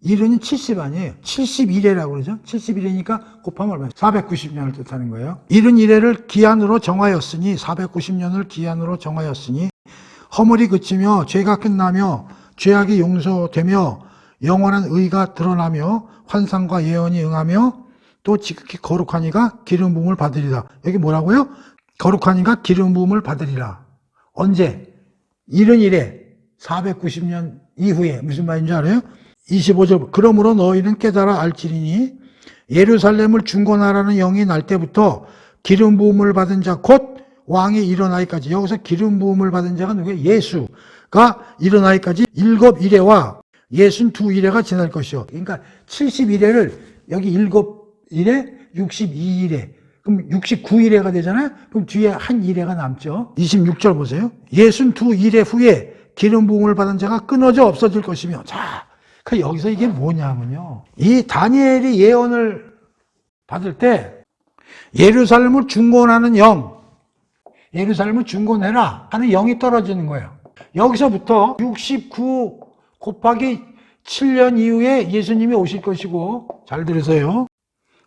1회는 70 아니에요. 71회라고 그러죠. 71회니까 곱하면 얼마예요? 490년을 뜻하는 거예요. 71회를 기한으로 정하였으니, 490년을 기한으로 정하였으니 허물이 그치며 죄가 끝나며 죄악이 용서되며 영원한 의가 드러나며 환상과 예언이 응하며 또 지극히 거룩한 이가 기름 부음을 받으리라. 여기 뭐라고요? 거룩한 이가 기름 부음을 받으리라. 언제? 71회 490년 이후에. 무슨 말인 줄 알아요? 25절. 그러므로 너희는 깨달아 알지리니 예루살렘을 중건하라는 영이 날 때부터 기름 부음을 받은 자 곧 왕이 일어나기까지. 여기서 기름 부음을 받은 자가 누구예요? 예수가 일어나기까지 7일회와 62일회가 지날 것이요. 그러니까 71회를 여기 7일회, 62일회, 그럼 69일회가 되잖아요. 그럼 뒤에 한 일회가 남죠. 26절 보세요. 62일회 후에 기름 부음을 받은 자가 끊어져 없어질 것이며. 자, 여기서 이게 뭐냐면요, 이 다니엘이 예언을 받을 때 예루살렘을 중건하는 영, 예루살렘을 중건해라 하는 영이 떨어지는 거예요. 여기서부터 69 곱하기 7년 이후에 예수님이 오실 것이고, 잘 들으세요.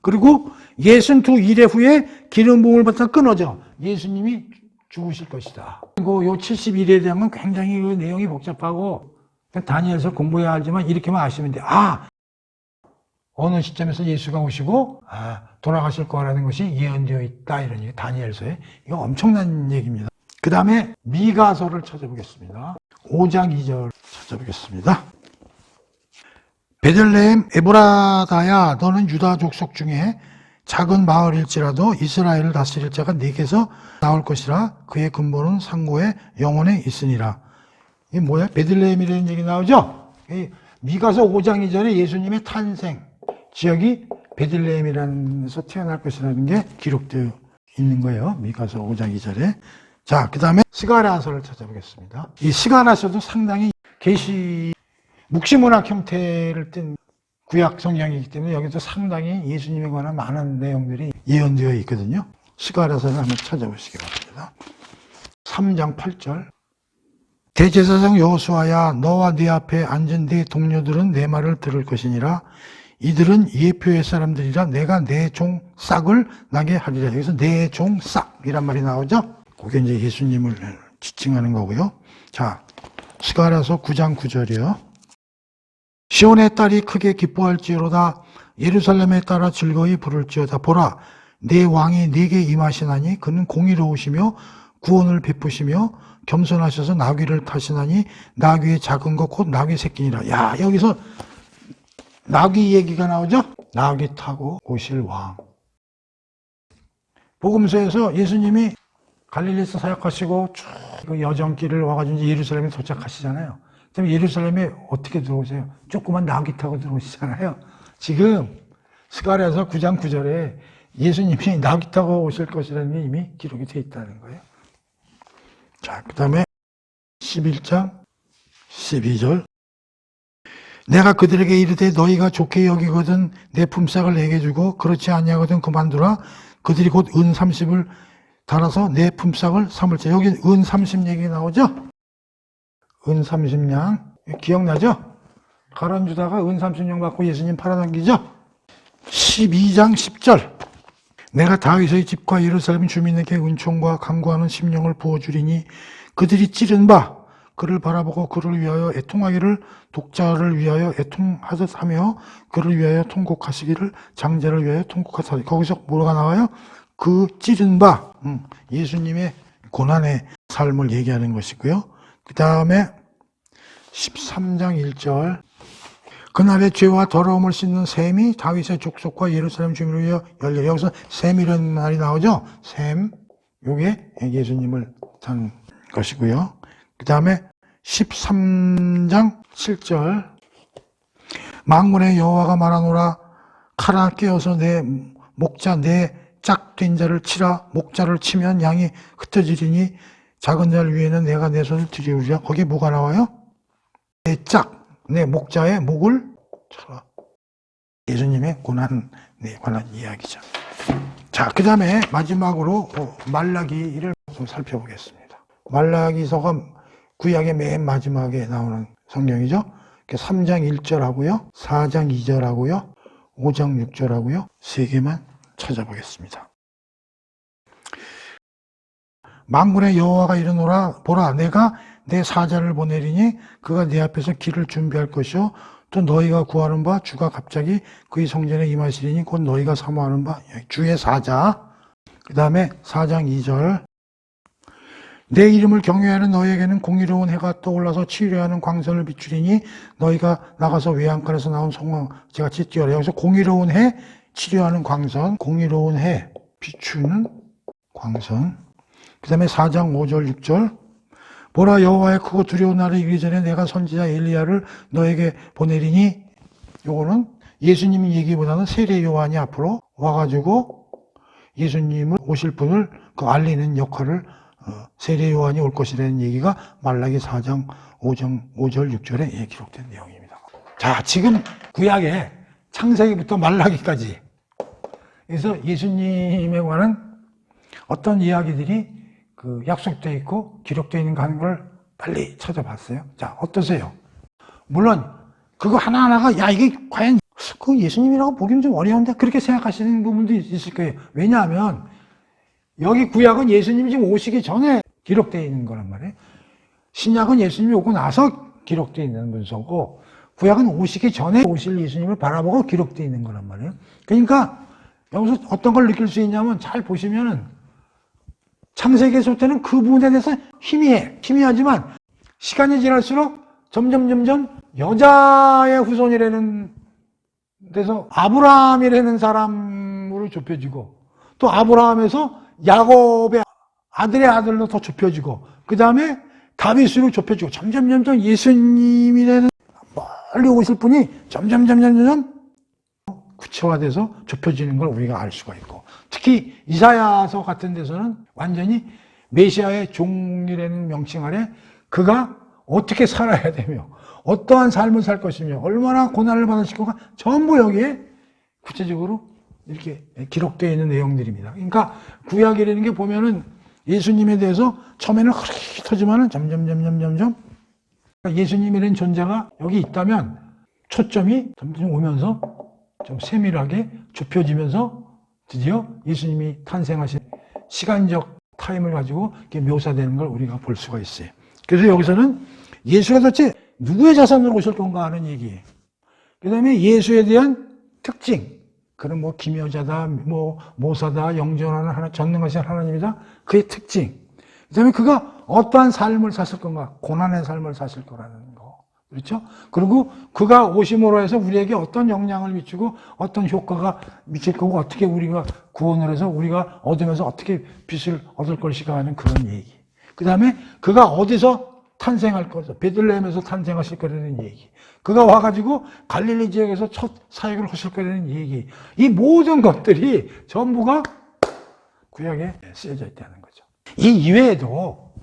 그리고 62일회 후에 기름 부음을 받다 끊어져 예수님이 죽으실 것이다. 그리고 요 71회에 대한 건 굉장히 그 내용이 복잡하고 다니엘서 공부해야 알지만 이렇게만 아시면 돼. 어느 시점에서 예수가 오시고 돌아가실 거라는 것이 예언되어 있다, 이런 얘기. 다니엘서에 이거 엄청난 얘기입니다. 그 다음에 미가서를 찾아보겠습니다. 5장 2절 찾아보겠습니다. 베들레헴 에브라다야, 너는 유다 족속 중에 작은 마을일지라도 이스라엘을 다스릴 자가 네게서 나올 것이라. 그의 근본은 상고의 영혼에 있으니라. 이게 뭐야? 베들레헴이라는 얘기 나오죠? 미가서 5장 2절에 예수님의 탄생 지역이 베들레헴이라는 데서 태어날 것이라는 게 기록되어 있는 거예요. 미가서 5장 2절에. 자, 그 다음에 스가랴서를 찾아보겠습니다. 이 스가랴서도 상당히 계시 묵시문학 형태를 띈 구약 성경이기 때문에 여기서 상당히 예수님에 관한 많은 내용들이 예언되어 있거든요. 스가랴서를 한번 찾아보시기 바랍니다. 3장 8절. 대제사장 여호수아야, 너와 네 앞에 앉은 네 동료들은 내 말을 들을 것이니라. 이들은 예표의 사람들이라. 내가 내 종 싹을 나게 하리라. 여기서 내 종 싹이란 말이 나오죠. 그게 이제 예수님을 지칭하는 거고요. 자, 스가랴서 9장 9절이요. 시온의 딸이 크게 기뻐할지로다. 예루살렘에 따라 즐거이 부를지어다. 보라, 내 왕이 네게 임하시나니 그는 공의로우시며 구원을 베푸시며 겸손하셔서 나귀를 타시나니 나귀의 작은 것 곧 나귀 새끼니라. 야, 여기서 나귀 얘기가 나오죠? 나귀 타고 오실 왕. 복음서에서 예수님이 갈릴리에서 사역하시고 쭉 여정길을 와가지고 예루살렘에 도착하시잖아요. 그럼 예루살렘에 어떻게 들어오세요? 조그만 나귀 타고 들어오시잖아요. 지금 스가랴서 9장 9절에 예수님이 나귀 타고 오실 것이라는 게 이미 기록이 되어 있다는 거예요. 자, 그 다음에 11장 12절. 내가 그들에게 이르되 너희가 좋게 여기거든 내 품삯을 내게 주고 그렇지 아니하거든 그만두라. 그들이 곧 은 30을 달아서 내 품삯을 삼을지. 여기 은 30 얘기 나오죠? 은 30냥 기억나죠? 가론 주다가 은 30냥 받고 예수님 팔아당기죠? 12장 10절. 내가 다윗의 집과 예루살렘 주민에게 은총과 강구하는 심령을 부어주리니 그들이 찌른 바 그를 바라보고 그를 위하여 애통하기를 독자를 위하여 애통하듯 하며 그를 위하여 통곡하시기를 장자를 위하여 통곡하시기. 거기서 뭐가 나와요? 그 찌른 바 예수님의 고난의 삶을 얘기하는 것이고요. 그 다음에 13장 1절. 그날의 죄와 더러움을 씻는 셈이 다윗의 족속과 예루살렘 주민을 위하여 열려. 여기서 셈이라는 말이 나오죠. 셈, 요게 예수님을 단 것이고요. 그 다음에 13장 7절. 만군의 여호와가 말하노라. 칼 깨어서 내 목자 내 짝된 자를 치라. 목자를 치면 양이 흩어지리니 작은 자를 위해는 내가 내 손을 들이우리라. 거기에 뭐가 나와요? 내 짝, 내 목자의 목을 쳐라. 예수님의 고난에 관한 이야기죠. 자, 그 다음에 마지막으로 말라기를 좀 살펴보겠습니다. 말라기서가 구약의 맨 마지막에 나오는 성경이죠. 3장 1절 하고요, 4장 2절 하고요, 5장 6절 하고요, 3개만 찾아보겠습니다. 만군의 여호와가 이르노라. 보라, 내가 내 사자를 보내리니 그가 내 앞에서 길을 준비할 것이요 또 너희가 구하는 바 주가 갑자기 그의 성전에 임하시리니 곧 너희가 사모하는 바 주의 사자. 그 다음에 4장 2절. 내 이름을 경외하는 너희에게는 공의로운 해가 떠올라서 치료하는 광선을 비추리니 너희가 나가서 외양간에서 나온 송아지같이 뛰어라. 여기서 공의로운 해, 치료하는 광선, 공의로운 해, 비추는 광선. 그 다음에 4장 5절 6절. 보라, 여호와의 크고 두려운 날이 이르기 전에 내가 선지자 엘리야를 너에게 보내리니. 요거는 예수님이 얘기보다는 세례 요한이 앞으로 와가지고 예수님을 오실 분을 알리는 역할을 세례 요한이 올 것이라는 얘기가 말라기 4장 5절 6절에 기록된 내용입니다. 자, 지금 구약에 창세기부터 말라기까지 그래서 예수님에 관한 어떤 이야기들이 약속되어 있고 기록되어 있는가 하는 걸 빨리 찾아봤어요. 자, 어떠세요? 물론 그거 하나하나가 야, 이게 과연 그 예수님이라고 보기는 좀 어려운데 그렇게 생각하시는 부분도 있을 거예요. 왜냐하면 여기 구약은 예수님이 지금 오시기 전에 기록되어 있는 거란 말이에요. 신약은 예수님이 오고 나서 기록되어 있는 문서고 구약은 오시기 전에 오실 예수님을 바라보고 기록되어 있는 거란 말이에요. 그러니까 여기서 어떤 걸 느낄 수 있냐면 잘 보시면은 창세기에서 때는 그 부분에 대해서 희미하지만 시간이 지날수록 점점 여자의 후손이라는 데서 아브라함이라는 사람으로 좁혀지고 또 아브라함에서 야곱의 아들의 아들로 더 좁혀지고 그 다음에 다윗으로 좁혀지고 점점 예수님이라는 멀리 오실 분이 점점 구체화돼서 좁혀지는 걸 우리가 알 수가 있고 특히 이사야서 같은 데서는 완전히 메시아의 종이라는 명칭 아래 그가 어떻게 살아야 되며 어떠한 삶을 살 것이며 얼마나 고난을 받으실 건가 전부 여기에 구체적으로 이렇게 기록되어 있는 내용들입니다. 그러니까 구약이라는 게 보면은 예수님에 대해서 처음에는 흐릿하지만은 점점 예수님이라는 존재가 여기 있다면 초점이 점점 오면서 좀 세밀하게 좁혀지면서 드디어 예수님이 탄생하신 시간적 타임을 가지고 이렇게 묘사되는 걸 우리가 볼 수가 있어요. 그래서 여기서는 예수가 도대체 누구의 자손으로 오실 건가 하는 얘기예요. 그 다음에 예수에 대한 특징. 그는 기묘자다, 모사다, 영존하는 하나, 전능하신 하나님이다. 그의 특징. 그 다음에 그가 어떠한 삶을 사실 건가? 고난의 삶을 사실 거라는 거. 그렇죠? 그리고 그가 오심으로 해서 우리에게 어떤 영향을 미치고 어떤 효과가 미칠 거고 어떻게 우리가 구원을 해서 우리가 얻으면서 어떻게 빛을 얻을 것인가 하는 그런 얘기. 그 다음에 그가 어디서 탄생할 거죠. 베들레헴에서 탄생하실 거라는 얘기. 그가 와가지고 갈릴리 지역에서 첫 사역을 하실 거라는 얘기. 이 모든 것들이 전부가 구약에 쓰여져 있다는 거죠. 이 이외에도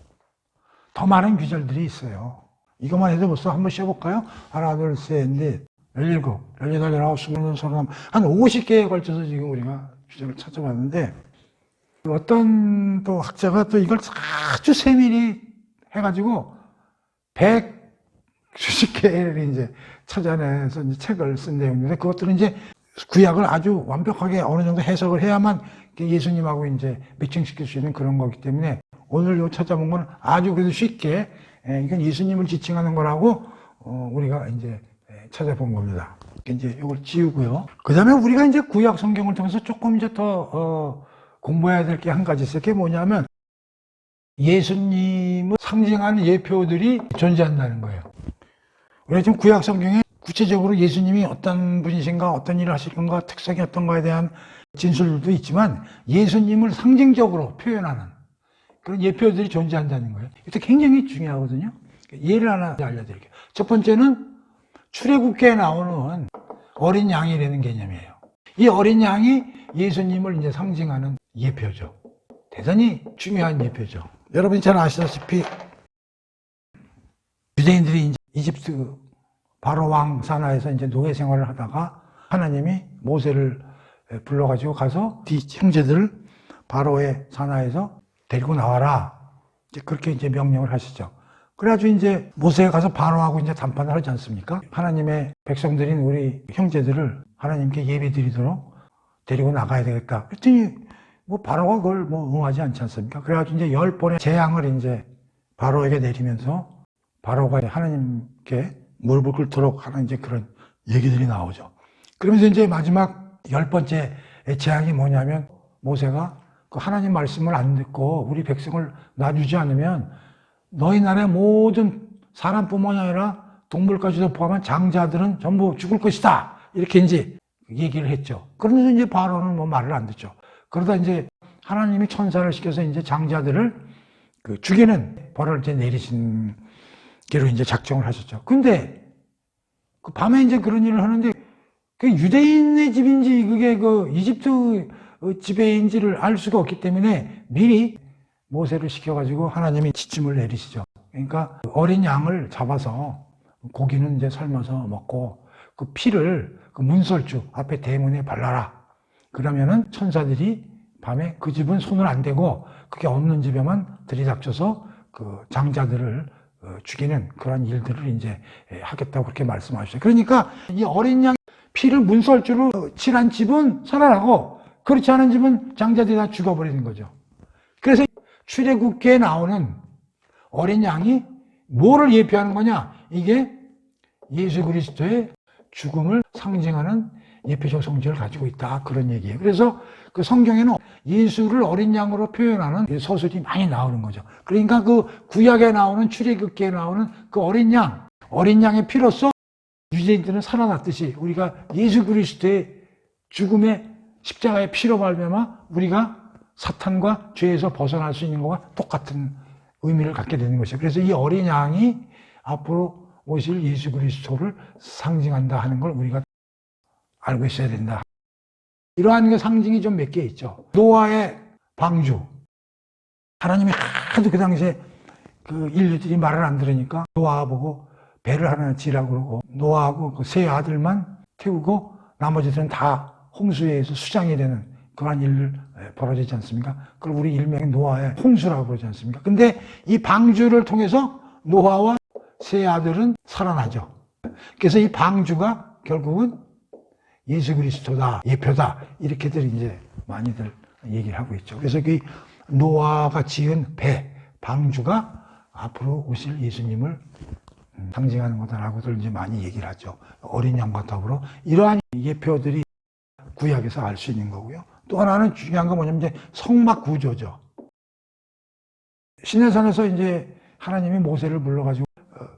더 많은 규절들이 있어요. 이것만 해도 벌써 한번 쉬어볼까요? 하나, 둘, 셋, 넷, 17, 18, 19, 20, 30, 한 50개에 걸쳐서 지금 우리가 규절을 찾아봤는데, 어떤 또 학자가 또 이걸 아주 세밀히 해가지고 100수십 개를 이제 찾아내서 이제 책을 쓴 내용인데, 그것들은 이제 구약을 아주 완벽하게 어느 정도 해석을 해야만 예수님하고 이제 매칭시킬 수 있는 그런 거기 때문에, 오늘 요 찾아본 건 아주 그래도 쉽게, 이건 예수님을 지칭하는 거라고, 우리가 이제 찾아본 겁니다. 이제 이걸 지우고요. 그 다음에 우리가 이제 구약 성경을 통해서 조금 이제 더, 공부해야 될 게 한 가지 있어요. 그게 뭐냐면, 예수님을 상징하는 예표들이 존재한다는 거예요. 우리가 지금 구약 성경에 구체적으로 예수님이 어떤 분이신가, 어떤 일을 하실 건가, 특성이 어떤가에 대한 진술도 있지만, 예수님을 상징적으로 표현하는 그런 예표들이 존재한다는 거예요. 이것도 굉장히 중요하거든요. 예를 하나 알려드릴게요. 첫 번째는 출애굽기에 나오는 어린 양이라는 개념이에요. 이 어린 양이 예수님을 이제 상징하는 예표죠. 대단히 중요한 예표죠. 여러분이 잘 아시다시피 유대인들이 이제 이집트 바로 왕 산하에서 이제 노예 생활을 하다가 하나님이 모세를 불러가지고 가서 네 형제들을 바로의 산하에서 데리고 나와라. 이제 그렇게 이제 명령을 하시죠. 그래가지고 이제 모세가 가서 바로하고 이제 담판을 하지 않습니까? 하나님의 백성들인 우리 형제들을 하나님께 예배드리도록 데리고 나가야 되겠다. 그랬더니 뭐 바로가 그걸 뭐 응하지 않지 않습니까? 그래가지고 이제 10번의 재앙을 이제 바로에게 내리면서 바로가 하나님께 무릎을 꿇도록 하는 이제 그런 얘기들이 나오죠. 그러면서 이제 마지막 10번째 재앙이 뭐냐면, 모세가 그 하나님 말씀을 안 듣고 우리 백성을 놔주지 않으면 너희 나라의 모든 사람뿐만 아니라 동물까지도 포함한 장자들은 전부 죽을 것이다. 이렇게 이제 얘기를 했죠. 그러면서 이제 바로는 뭐 말을 안 듣죠. 그러다 이제 하나님이 천사를 시켜서 이제 장자들을 죽이는 벌을 이제 내리신 게로 이제 작정을 하셨죠. 근데 그 밤에 이제 그런 일을 하는데, 그 유대인의 집인지 그게 그 이집트 지배인지를 알 수가 없기 때문에 미리 모세를 시켜가지고 하나님이 지침을 내리시죠. 그러니까 어린 양을 잡아서 고기는 이제 삶아서 먹고 그 피를 그 문설주 앞에 대문에 발라라. 그러면은 천사들이 밤에 그 집은 손을 안 대고 그게 없는 집에만 들이닥쳐서 그 장자들을 죽이는 그런 일들을 이제 하겠다고 그렇게 말씀하셨어요. 그러니까 이 어린 양 피를 문설주로 칠한 집은 살아나고, 그렇지 않은 집은 장자들이 다 죽어버리는 거죠. 그래서 출애굽기에 나오는 어린 양이 뭐를 예표하는 거냐? 이게 예수 그리스도의 죽음을 상징하는 예표적 성질을 가지고 있다. 그런 얘기예요. 그래서 그 성경에는 예수를 어린 양으로 표현하는 서술이 많이 나오는 거죠. 그러니까 그 구약에 나오는, 출애굽기에 나오는 그 어린 양의 피로써 유대인들은 살아났듯이 우리가 예수 그리스도의 죽음의 십자가의 피로 말미암아 우리가 사탄과 죄에서 벗어날 수 있는 것과 똑같은 의미를 갖게 되는 것이죠. 그래서 이 어린 양이 앞으로 오실 예수 그리스도를 상징한다 하는 걸 우리가 알고 있어야 된다. 이러한 그 상징이 좀 몇 개 있죠. 노아의 방주. 하나님이 하도 그 당시에 그 인류들이 말을 안 들으니까 노아 보고 배를 하나 지라고 그러고, 노아하고 그 세 아들만 태우고 나머지들은 다 홍수에 의해서 수장이 되는 그러한 일을 벌어지지 않습니까? 그걸 우리 일명의 노아의 홍수라고 그러지 않습니까? 근데 이 방주를 통해서 노아와 세 아들은 살아나죠. 그래서 이 방주가 결국은 예수 그리스도다, 예표다, 이렇게들 이제 많이들 얘기를 하고 있죠. 그래서 그 노아가 지은 배, 방주가 앞으로 오실 예수님을 상징하는 거다라고들 이제 많이 얘기를 하죠. 어린 양과 더불어 이러한 예표들이 구약에서 알 수 있는 거고요. 또 하나는 중요한 건 뭐냐면 이제 성막 구조죠. 시내산에서 이제 하나님이 모세를 불러가지고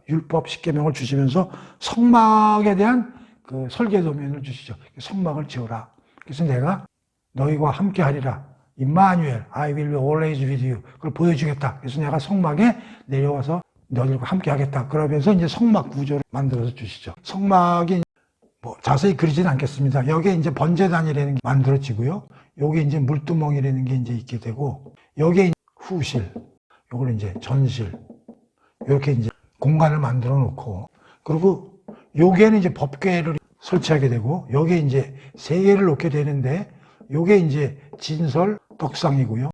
율법 10계명을 주시면서 성막에 대한 그 설계도면을 주시죠. 성막을 지어라. 그래서 내가 너희와 함께 하리라. 임마누엘, I will be always with you. 그걸 보여주겠다. 그래서 내가 성막에 내려와서 너희들과 함께 하겠다. 그러면서 이제 성막 구조를 만들어서 주시죠. 성막이 뭐 자세히 그리지는 않겠습니다. 여기에 이제 번제단이라는 게 만들어지고요. 여기 이제 물두멍이라는 게 이제 있게 되고, 여기에 후실, 요걸 이제 전실, 이렇게 이제 공간을 만들어 놓고, 그리고 여기에는 이제 법궤를 설치하게 되고, 여기에 이제 세 개를 놓게 되는데, 요게 이제 진설 떡상이고요.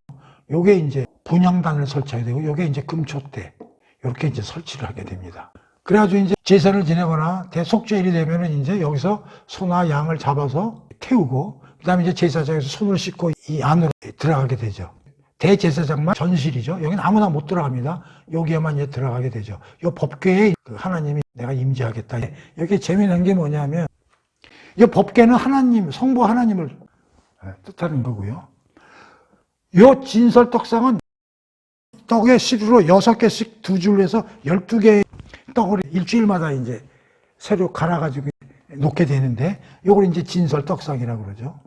요게 이제 분향단을 설치하게 되고, 요게 이제 금초대, 이렇게 이제 설치를 하게 됩니다. 그래가지고 이제 제사를 지내거나 대속죄일이 되면은 이제 여기서 소나 양을 잡아서 태우고, 그 다음에 이제 제사장에서 손을 씻고 이 안으로 들어가게 되죠. 대제사장만 전실이죠. 여기는 아무나 못 들어갑니다. 여기에만 이제 들어가게 되죠. 이 법궤에 그 하나님이 내가 임재하겠다. 여기 재미난 게 뭐냐면, 이 법궤는 하나님, 성부 하나님을 뜻하는 거고요. 이 진설떡상은 떡의 시루로 6개씩 두 줄로 해서 12개의 떡을 일주일마다 이제 새로 갈아가지고 놓게 되는데, 요걸 이제 진설떡상이라고 그러죠.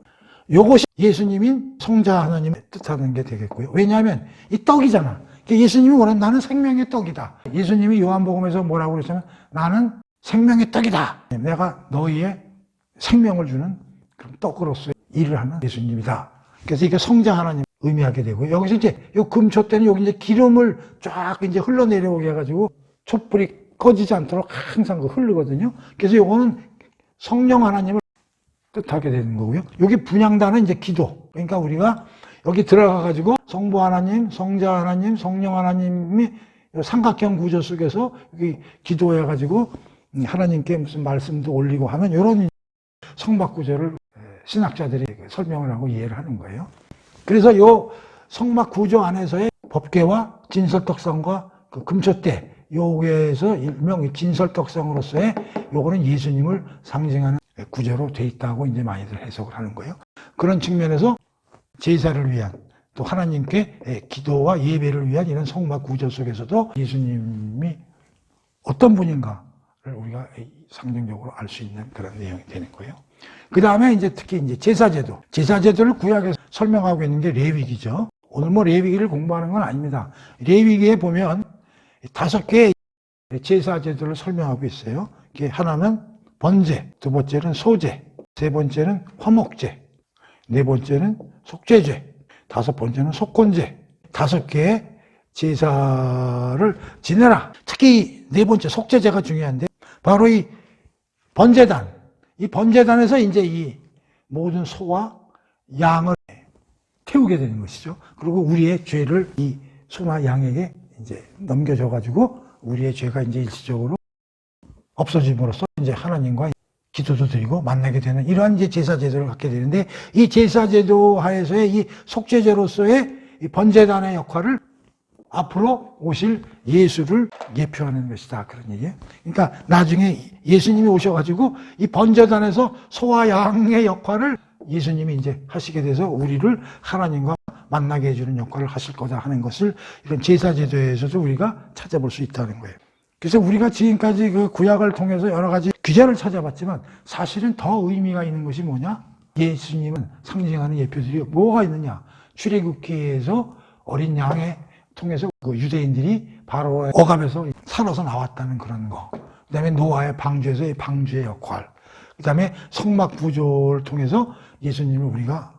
요것이 예수님인 성자 하나님을 뜻하는 게 되겠고요. 왜냐하면 이 떡이잖아. 예수님이 원하는 나는 생명의 떡이다. 예수님이 요한복음에서 뭐라고 그랬냐면 나는 생명의 떡이다. 내가 너희의 생명을 주는 그런 떡으로서의 일을 하는 예수님이다. 그래서 이게 성자 하나님 의미하게 되고요. 여기서 이제 요 금초 때는 여기 이제 기름을 쫙 이제 흘러내려오게 해가지고 촛불이 꺼지지 않도록 항상 흐르거든요. 그래서 요거는 성령 하나님을 뜻하게 되는 거고요. 여기 분향단은 이제 기도. 그러니까 우리가 여기 들어가가지고 성부 하나님, 성자 하나님, 성령 하나님이 삼각형 구조 속에서 여기 기도해가지고 하나님께 무슨 말씀도 올리고 하면 이런 성막 구조를 신학자들이 설명을 하고 이해를 하는 거예요. 그래서 요 성막 구조 안에서의 법궤와 진설떡상과 그 금초대, 요게에서 일명 진설떡상으로서의 요거는 예수님을 상징하는 구조로 돼 있다고 이제 많이들 해석을 하는 거예요. 그런 측면에서 제사를 위한 또 하나님께 기도와 예배를 위한 이런 성막 구조 속에서도 예수님이 어떤 분인가를 우리가 상징적으로 알 수 있는 그런 내용이 되는 거예요. 그 다음에 이제 특히 이제 제사제도. 제사제도를 구약에서 설명하고 있는 게 레위기죠. 오늘 뭐 레위기를 공부하는 건 아닙니다. 레위기에 보면 5개의 제사제도를 설명하고 있어요. 하나는 번제, 두 번째는 소제, 세 번째는 화목제, 네 번째는 속죄제, 다섯 번째는 속건제. 5개의 제사를 지내라. 특히 네 번째 속죄제가 중요한데 바로 이 번제단. 이 번제단에서 이제 이 모든 소와 양을 태우게 되는 것이죠. 그리고 우리의 죄를 이 소나 양에게 이제 넘겨줘가지고 우리의 죄가 이제 일시적으로 없어짐으로써 이제 하나님과 기도도 드리고 만나게 되는 이러한 이제 제사 제도를 갖게 되는데, 이 제사 제도 하에서의 이 속죄제로서의 이 번제단의 역할을 앞으로 오실 예수를 예표하는 것이다. 그런 얘기예요. 그러니까 나중에 예수님이 오셔가지고 이 번제단에서 소와 양의 역할을 예수님이 이제 하시게 돼서 우리를 하나님과 만나게 해주는 역할을 하실 거다 하는 것을 이런 제사제도에서도 우리가 찾아볼 수 있다는 거예요. 그래서 우리가 지금까지 그 구약을 통해서 여러 가지 규제를 찾아봤지만 사실은 더 의미가 있는 것이 뭐냐? 예수님은 상징하는 예표들이 뭐가 있느냐? 출애굽기에서 어린 양의 통해서 그 유대인들이 바로의 억압에서 살아서 나왔다는 그런 거. 그 다음에 노아의 방주에서의 방주의 역할. 그 다음에 성막 구조를 통해서 예수님을 우리가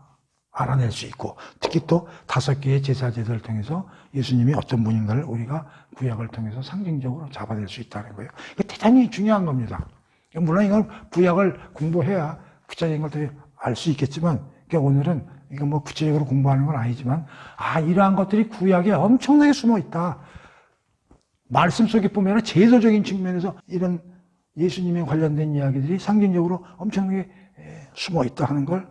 알아낼 수 있고, 특히 또 5개의 제사제도를 통해서 예수님이 어떤 분인가를 우리가 구약을 통해서 상징적으로 잡아낼 수 있다는 거예요. 이게 대단히 중요한 겁니다. 물론 이걸 구약을 공부해야 구체적인 걸 알 수 있겠지만, 오늘은 이거 뭐 구체적으로 공부하는 건 아니지만, 이러한 것들이 구약에 엄청나게 숨어 있다. 말씀 속에 보면 제도적인 측면에서 이런 예수님에 관련된 이야기들이 상징적으로 엄청나게 숨어 있다 하는 걸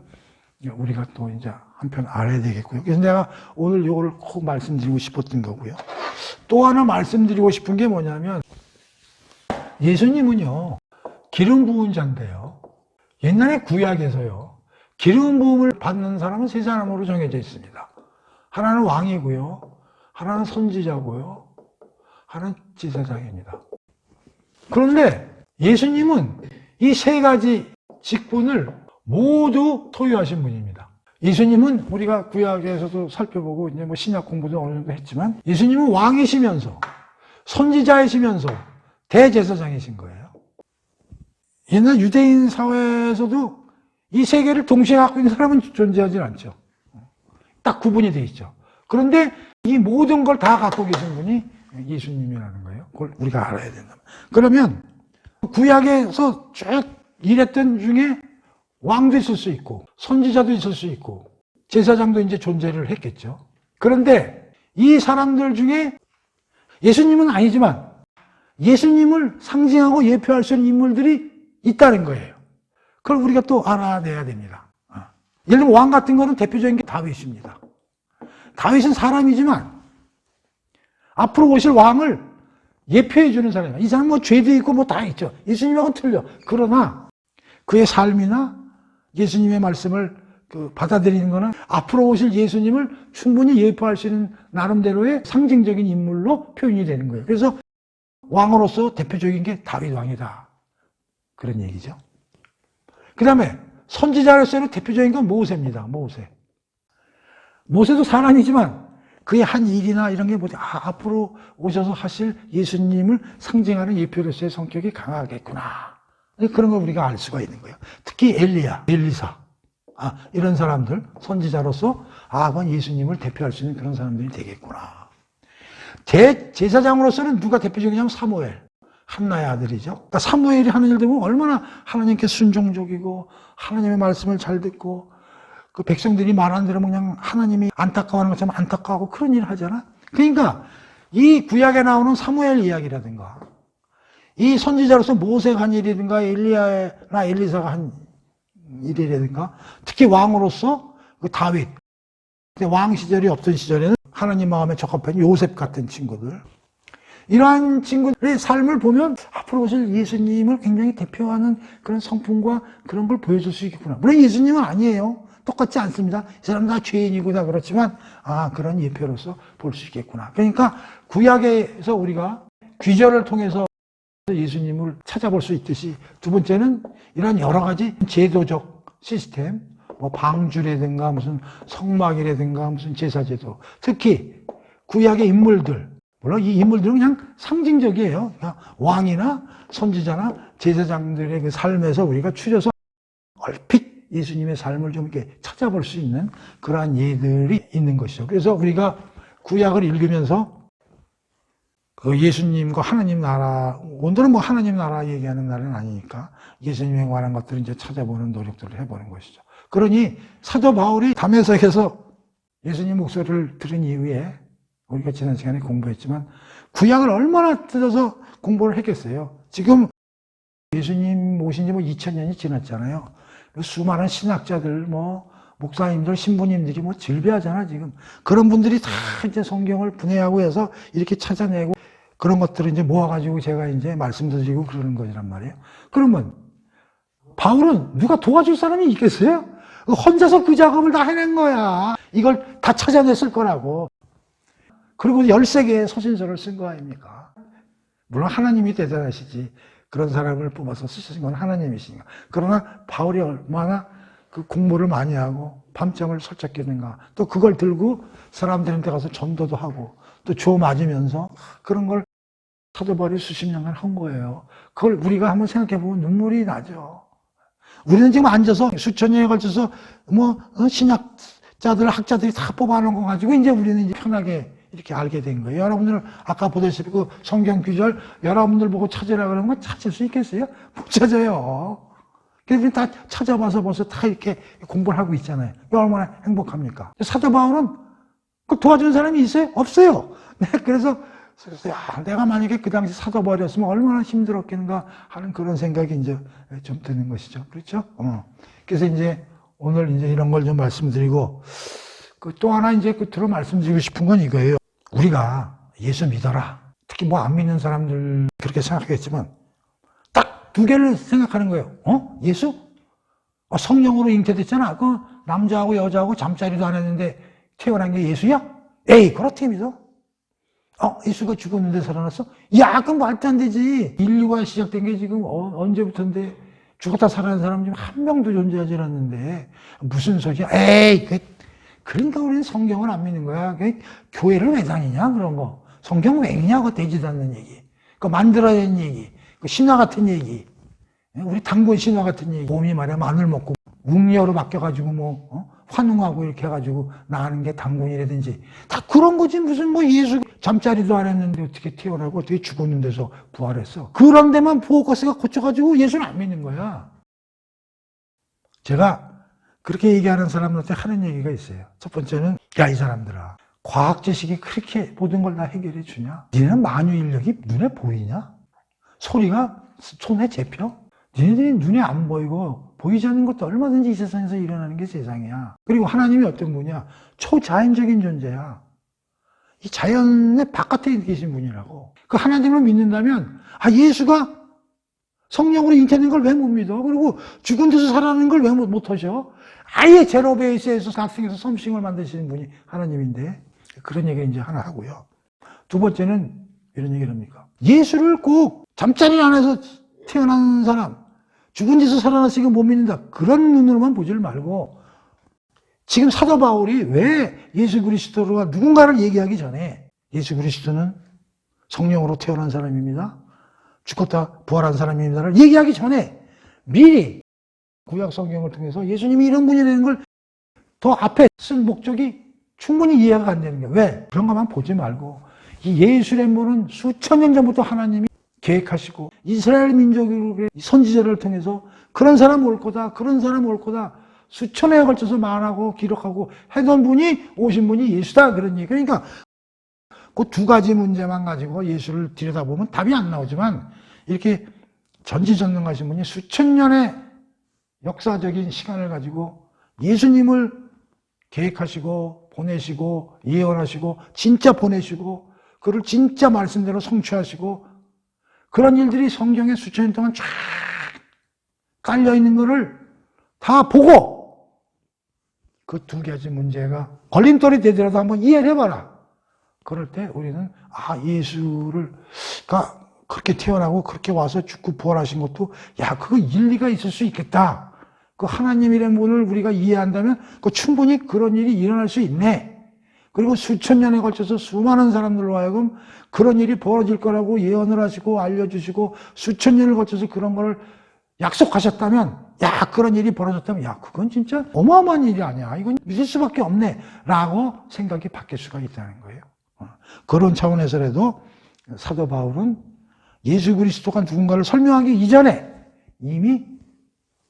우리가 또 이제 한편 알아야 되겠고요. 그래서 내가 오늘 이거를 꼭 말씀드리고 싶었던 거고요. 또 하나 말씀드리고 싶은 게 뭐냐면, 예수님은요, 기름 부은 자인데요. 옛날에 구약에서요, 기름 부음을 받는 사람은 3사람으로 정해져 있습니다. 하나는 왕이고요, 하나는 선지자고요, 하나는 제사장입니다. 그런데 예수님은 이 3가지 직분을 모두 소유하신 분입니다. 예수님은 우리가 구약에서도 살펴보고 이제 뭐 신약 공부도 어느 정도 했지만, 예수님은 왕이시면서 선지자이시면서 대제사장이신 거예요. 옛날 유대인 사회에서도 이 세 개를 동시에 갖고 있는 사람은 존재하지 않죠. 딱 구분이 돼 있죠. 그런데 이 모든 걸 다 갖고 계신 분이 예수님이라는 거예요. 그걸 우리가 알아야 된다. 그러면 구약에서 쭉 일했던 중에 왕도 있을 수 있고 선지자도 있을 수 있고 제사장도 이제 존재를 했겠죠. 그런데 이 사람들 중에 예수님은 아니지만 예수님을 상징하고 예표할 수 있는 인물들이 있다는 거예요. 그걸 우리가 또 알아내야 됩니다. 예를 들면 왕 같은 거는 대표적인 게 다윗입니다. 다윗은 사람이지만 앞으로 오실 왕을 예표해 주는 사람이에요. 이 사람 뭐 죄도 있고 뭐 다 있죠. 예수님하고는 틀려. 그러나 그의 삶이나 예수님의 말씀을 받아들이는 거는 앞으로 오실 예수님을 충분히 예표할 수 있는 나름대로의 상징적인 인물로 표현이 되는 거예요. 그래서 왕으로서 대표적인 게 다윗 왕이다. 그런 얘기죠. 그 다음에 선지자로서는 대표적인 건 모세입니다. 모세도 사람이지만 그의 한 일이나 이런 게 뭐지? 앞으로 오셔서 하실 예수님을 상징하는 예표로서의 성격이 강하겠구나. 그런 걸 우리가 알 수가 있는 거예요. 특히 엘리사. 이런 사람들, 선지자로서, 그건 예수님을 대표할 수 있는 그런 사람들이 되겠구나. 제사장으로서는 누가 대표적이냐면 사무엘. 한나의 아들이죠. 그러니까 사무엘이 하는 일들 보면 얼마나 하나님께 순종적이고, 하나님의 말씀을 잘 듣고, 그 백성들이 말하는 대로 그냥 하나님이 안타까워하는 것처럼 안타까워하고 그런 일을 하잖아. 그러니까 이 구약에 나오는 사무엘 이야기라든가, 이 선지자로서 모세가 한 일이든가, 엘리야나 엘리사가 한 일이라든가, 특히 왕으로서 그 다윗, 왕 시절이 없던 시절에는 하나님 마음에 적합한 요셉 같은 친구들, 이러한 친구들의 삶을 보면 앞으로 오실 예수님을 굉장히 대표하는 그런 성품과 그런 걸 보여줄 수 있겠구나. 물론 예수님은 아니에요. 똑같지 않습니다. 이 사람 다 죄인이고 다 그렇지만 그런 예표로서 볼 수 있겠구나. 그러니까 구약에서 우리가 귀절을 통해서 예수님을 찾아볼 수 있듯이, 두 번째는 이런 여러 가지 제도적 시스템, 뭐 방주라든가 무슨 성막이라든가 무슨 제사제도, 특히 구약의 인물들, 물론 이 인물들은 그냥 상징적이에요. 그러니까 왕이나 선지자나 제사장들의 그 삶에서 우리가 추려서 얼핏 예수님의 삶을 좀 이렇게 찾아볼 수 있는 그러한 예들이 있는 것이죠. 그래서 우리가 구약을 읽으면서 그 예수님과 하나님 나라, 오늘은 뭐 하나님 나라 얘기하는 날은 아니니까 예수님에 관한 것들을 이제 찾아보는 노력들을 해보는 것이죠. 그러니 사도 바울이 다메섹에서 예수님 목소리를 들은 이후에 우리가 지난 시간에 공부했지만 구약을 얼마나 뜯어서 공부를 했겠어요. 지금 예수님 오신 지 뭐 2000년이 지났잖아요. 수많은 신학자들, 목사님들, 신부님들이 질비하잖아, 지금. 그런 분들이 다 이제 성경을 분해하고 해서 이렇게 찾아내고 그런 것들을 이제 모아가지고 제가 이제 말씀드리고 그러는 거란 말이에요. 그러면 바울은 누가 도와줄 사람이 있겠어요? 혼자서 그 작업을 다 해낸 거야. 이걸 다 찾아냈을 거라고. 그리고 13개의 서신서를 쓴 거 아닙니까? 물론 하나님이 대단하시지. 그런 사람을 뽑아서 쓰신 건 하나님이시니까. 그러나 바울이 얼마나 그 공부를 많이 하고 밤잠을 설짝 깼는가. 또 그걸 들고 사람들한테 가서 전도도 하고 또 조 맞으면서 그런 걸 사도 바울이 수십 년간 한 거예요. 그걸 우리가 한번 생각해 보면 눈물이 나죠. 우리는 지금 앉아서 수천 년에 걸쳐서 신학자들, 학자들이 다 뽑아놓은 거 가지고 이제 우리는 이제 편하게 이렇게 알게 된 거예요. 여러분들 아까 보다시피 그 성경 귀절 여러분들 보고 찾으라 그러는 건 찾을 수 있겠어요? 못 찾아요. 그래서 다 찾아봐서 벌써 다 이렇게 공부를 하고 있잖아요. 얼마나 행복합니까? 사도 바울은 그 도와주는 사람이 있어요? 없어요. 그래서 내가 만약에 그 당시 사도 바울이었으면 얼마나 힘들었겠는가 하는 그런 생각이 이제 좀 드는 것이죠. 그렇죠? 그래서 이제 오늘 이제 이런 걸 좀 말씀드리고, 또 하나 이제 끝으로 말씀드리고 싶은 건 이거예요. 우리가 예수 믿어라. 특히 안 믿는 사람들 그렇게 생각하겠지만 딱 두 개를 생각하는 거예요. 예수? 성령으로 잉태됐잖아. 그 남자하고 여자하고 잠자리도 안 했는데 태어난 게 예수야? 에이, 그렇게 믿어. 예수가 죽었는데 살아났어? 야, 그건 말도 안 되지. 인류가 시작된 게 지금 언제부터인데 죽었다 살아난 사람 지금 한 명도 존재하지 않았는데 무슨 소리야? 에이, 그러니까 우리는 성경을 안 믿는 거야. 교회를 왜 다니냐, 그런 거. 성경 왜 읽냐고 되지도 않는 얘기. 그 만들어야 되는 얘기. 그 신화 같은 얘기. 우리 단군 신화 같은 얘기. 곰이 말이야 마늘 먹고 웅녀로 바뀌어가지고 환웅하고 이렇게 해가지고 나가는 게 단군이라든지 다 그런 거지. 무슨 뭐 예수 잠자리도 안 했는데 어떻게 태어나고 어떻게 죽었는 데서 부활했어. 그런 데만 포커스가 꽂혀가지고 예수는 안 믿는 거야. 제가 그렇게 얘기하는 사람들한테 하는 얘기가 있어요. 첫 번째는 야, 이 사람들아, 과학 지식이 그렇게 모든 걸 다 해결해 주냐? 니네는 만유 인력이 눈에 보이냐? 소리가 손에 잡혀? 니네들이 눈에 안 보이고 보이지 않는 것도 얼마든지 이 세상에서 일어나는 게 세상이야. 그리고 하나님이 어떤 분이야? 초자연적인 존재야. 이 자연의 바깥에 계신 분이라고. 그 하나님을 믿는다면 예수가 성령으로 잉태된 걸 왜 못 믿어? 그리고 죽은 데서 살아나는 걸 왜 못하셔? 아예 제로 베이스에서 각성해서 섬싱을 만드시는 분이 하나님인데, 그런 얘기 이제 하나 하고요. 두 번째는 이런 얘기를 합니까? 예수를 꼭 잠자리 안에서 태어난 사람, 죽은 데서 살아났으니까 못 믿는다. 그런 눈으로만 보질 말고, 지금 사도 바울이 왜 예수 그리스도가 누군가를 얘기하기 전에 예수 그리스도는 성령으로 태어난 사람입니다. 죽었다 부활한 사람입니다를 얘기하기 전에 미리 구약 성경을 통해서 예수님이 이런 분이라는 걸 더 앞에 쓴 목적이 충분히 이해가 안 되는 거예요. 왜? 그런 것만 보지 말고 이 예수라는 수천 년 전부터 하나님이 계획하시고 이스라엘 민족의 선지자를 통해서 그런 사람 올 거다, 그런 사람 올 거다 수천 해에 걸쳐서 말하고 기록하고 하던 분이 오신 분이 예수다, 그런 얘기. 그러니까 그 두 가지 문제만 가지고 예수를 들여다보면 답이 안 나오지만 이렇게 전지전능하신 분이 수천 년의 역사적인 시간을 가지고 예수님을 계획하시고 보내시고 예언하시고 진짜 보내시고 그를 진짜 말씀대로 성취하시고 그런 일들이 성경에 수천 년 동안 쫙 깔려있는 거를 다 보고 그 두 가지 문제가 걸림돌이 되더라도 한번 이해를 해봐라. 그럴 때 우리는 예수를 그렇게 태어나고 그렇게 와서 죽고 부활하신 것도 그거 일리가 있을 수 있겠다. 그 하나님이라는 분을 우리가 이해한다면 충분히 그런 일이 일어날 수 있네. 그리고 수천 년에 걸쳐서 수많은 사람들로 하여금 그런 일이 벌어질 거라고 예언을 하시고 알려주시고 수천 년을 거쳐서 그런 걸 약속하셨다면 그런 일이 벌어졌다면 그건 진짜 어마어마한 일이 아니야. 이건 믿을 수밖에 없네 라고 생각이 바뀔 수가 있다는 거예요. 그런 차원에서라도 사도 바울은 예수 그리스도가 누군가를 설명하기 이전에 이미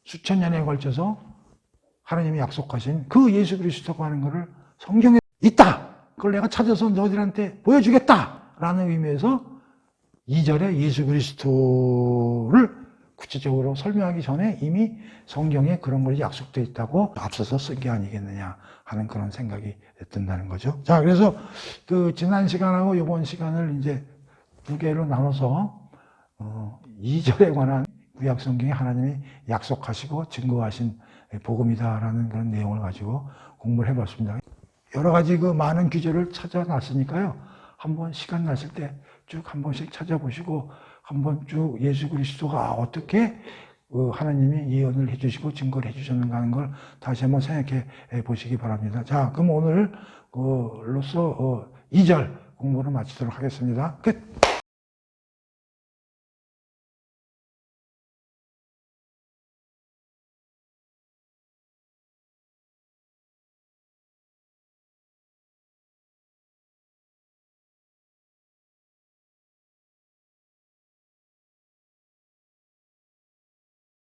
수천 년에 걸쳐서 하나님이 약속하신 그 예수 그리스도가 하는 것을 성경에 있다. 그걸 내가 찾아서 너희들한테 보여주겠다. 라는 의미에서 2절에 예수 그리스도를 구체적으로 설명하기 전에 이미 성경에 그런 것이 약속되어 있다고 앞서서 쓴 게 아니겠느냐 하는 그런 생각이 든다는 거죠. 자, 그래서 그 지난 시간하고 이번 시간을 이제 두 개로 나눠서 2절에 관한 구약 성경에 하나님이 약속하시고 증거하신 복음이다라는 그런 내용을 가지고 공부를 해봤습니다. 여러 가지 그 많은 규제를 찾아놨으니까요. 한번 시간 나실 때 쭉 한 번씩 찾아보시고 한번 쭉 예수 그리스도가 어떻게 하나님이 예언을 해주시고 증거를 해주셨는가 하는 걸 다시 한번 생각해 보시기 바랍니다. 자, 그럼 오늘로서 2절 공부를 마치도록 하겠습니다. 끝!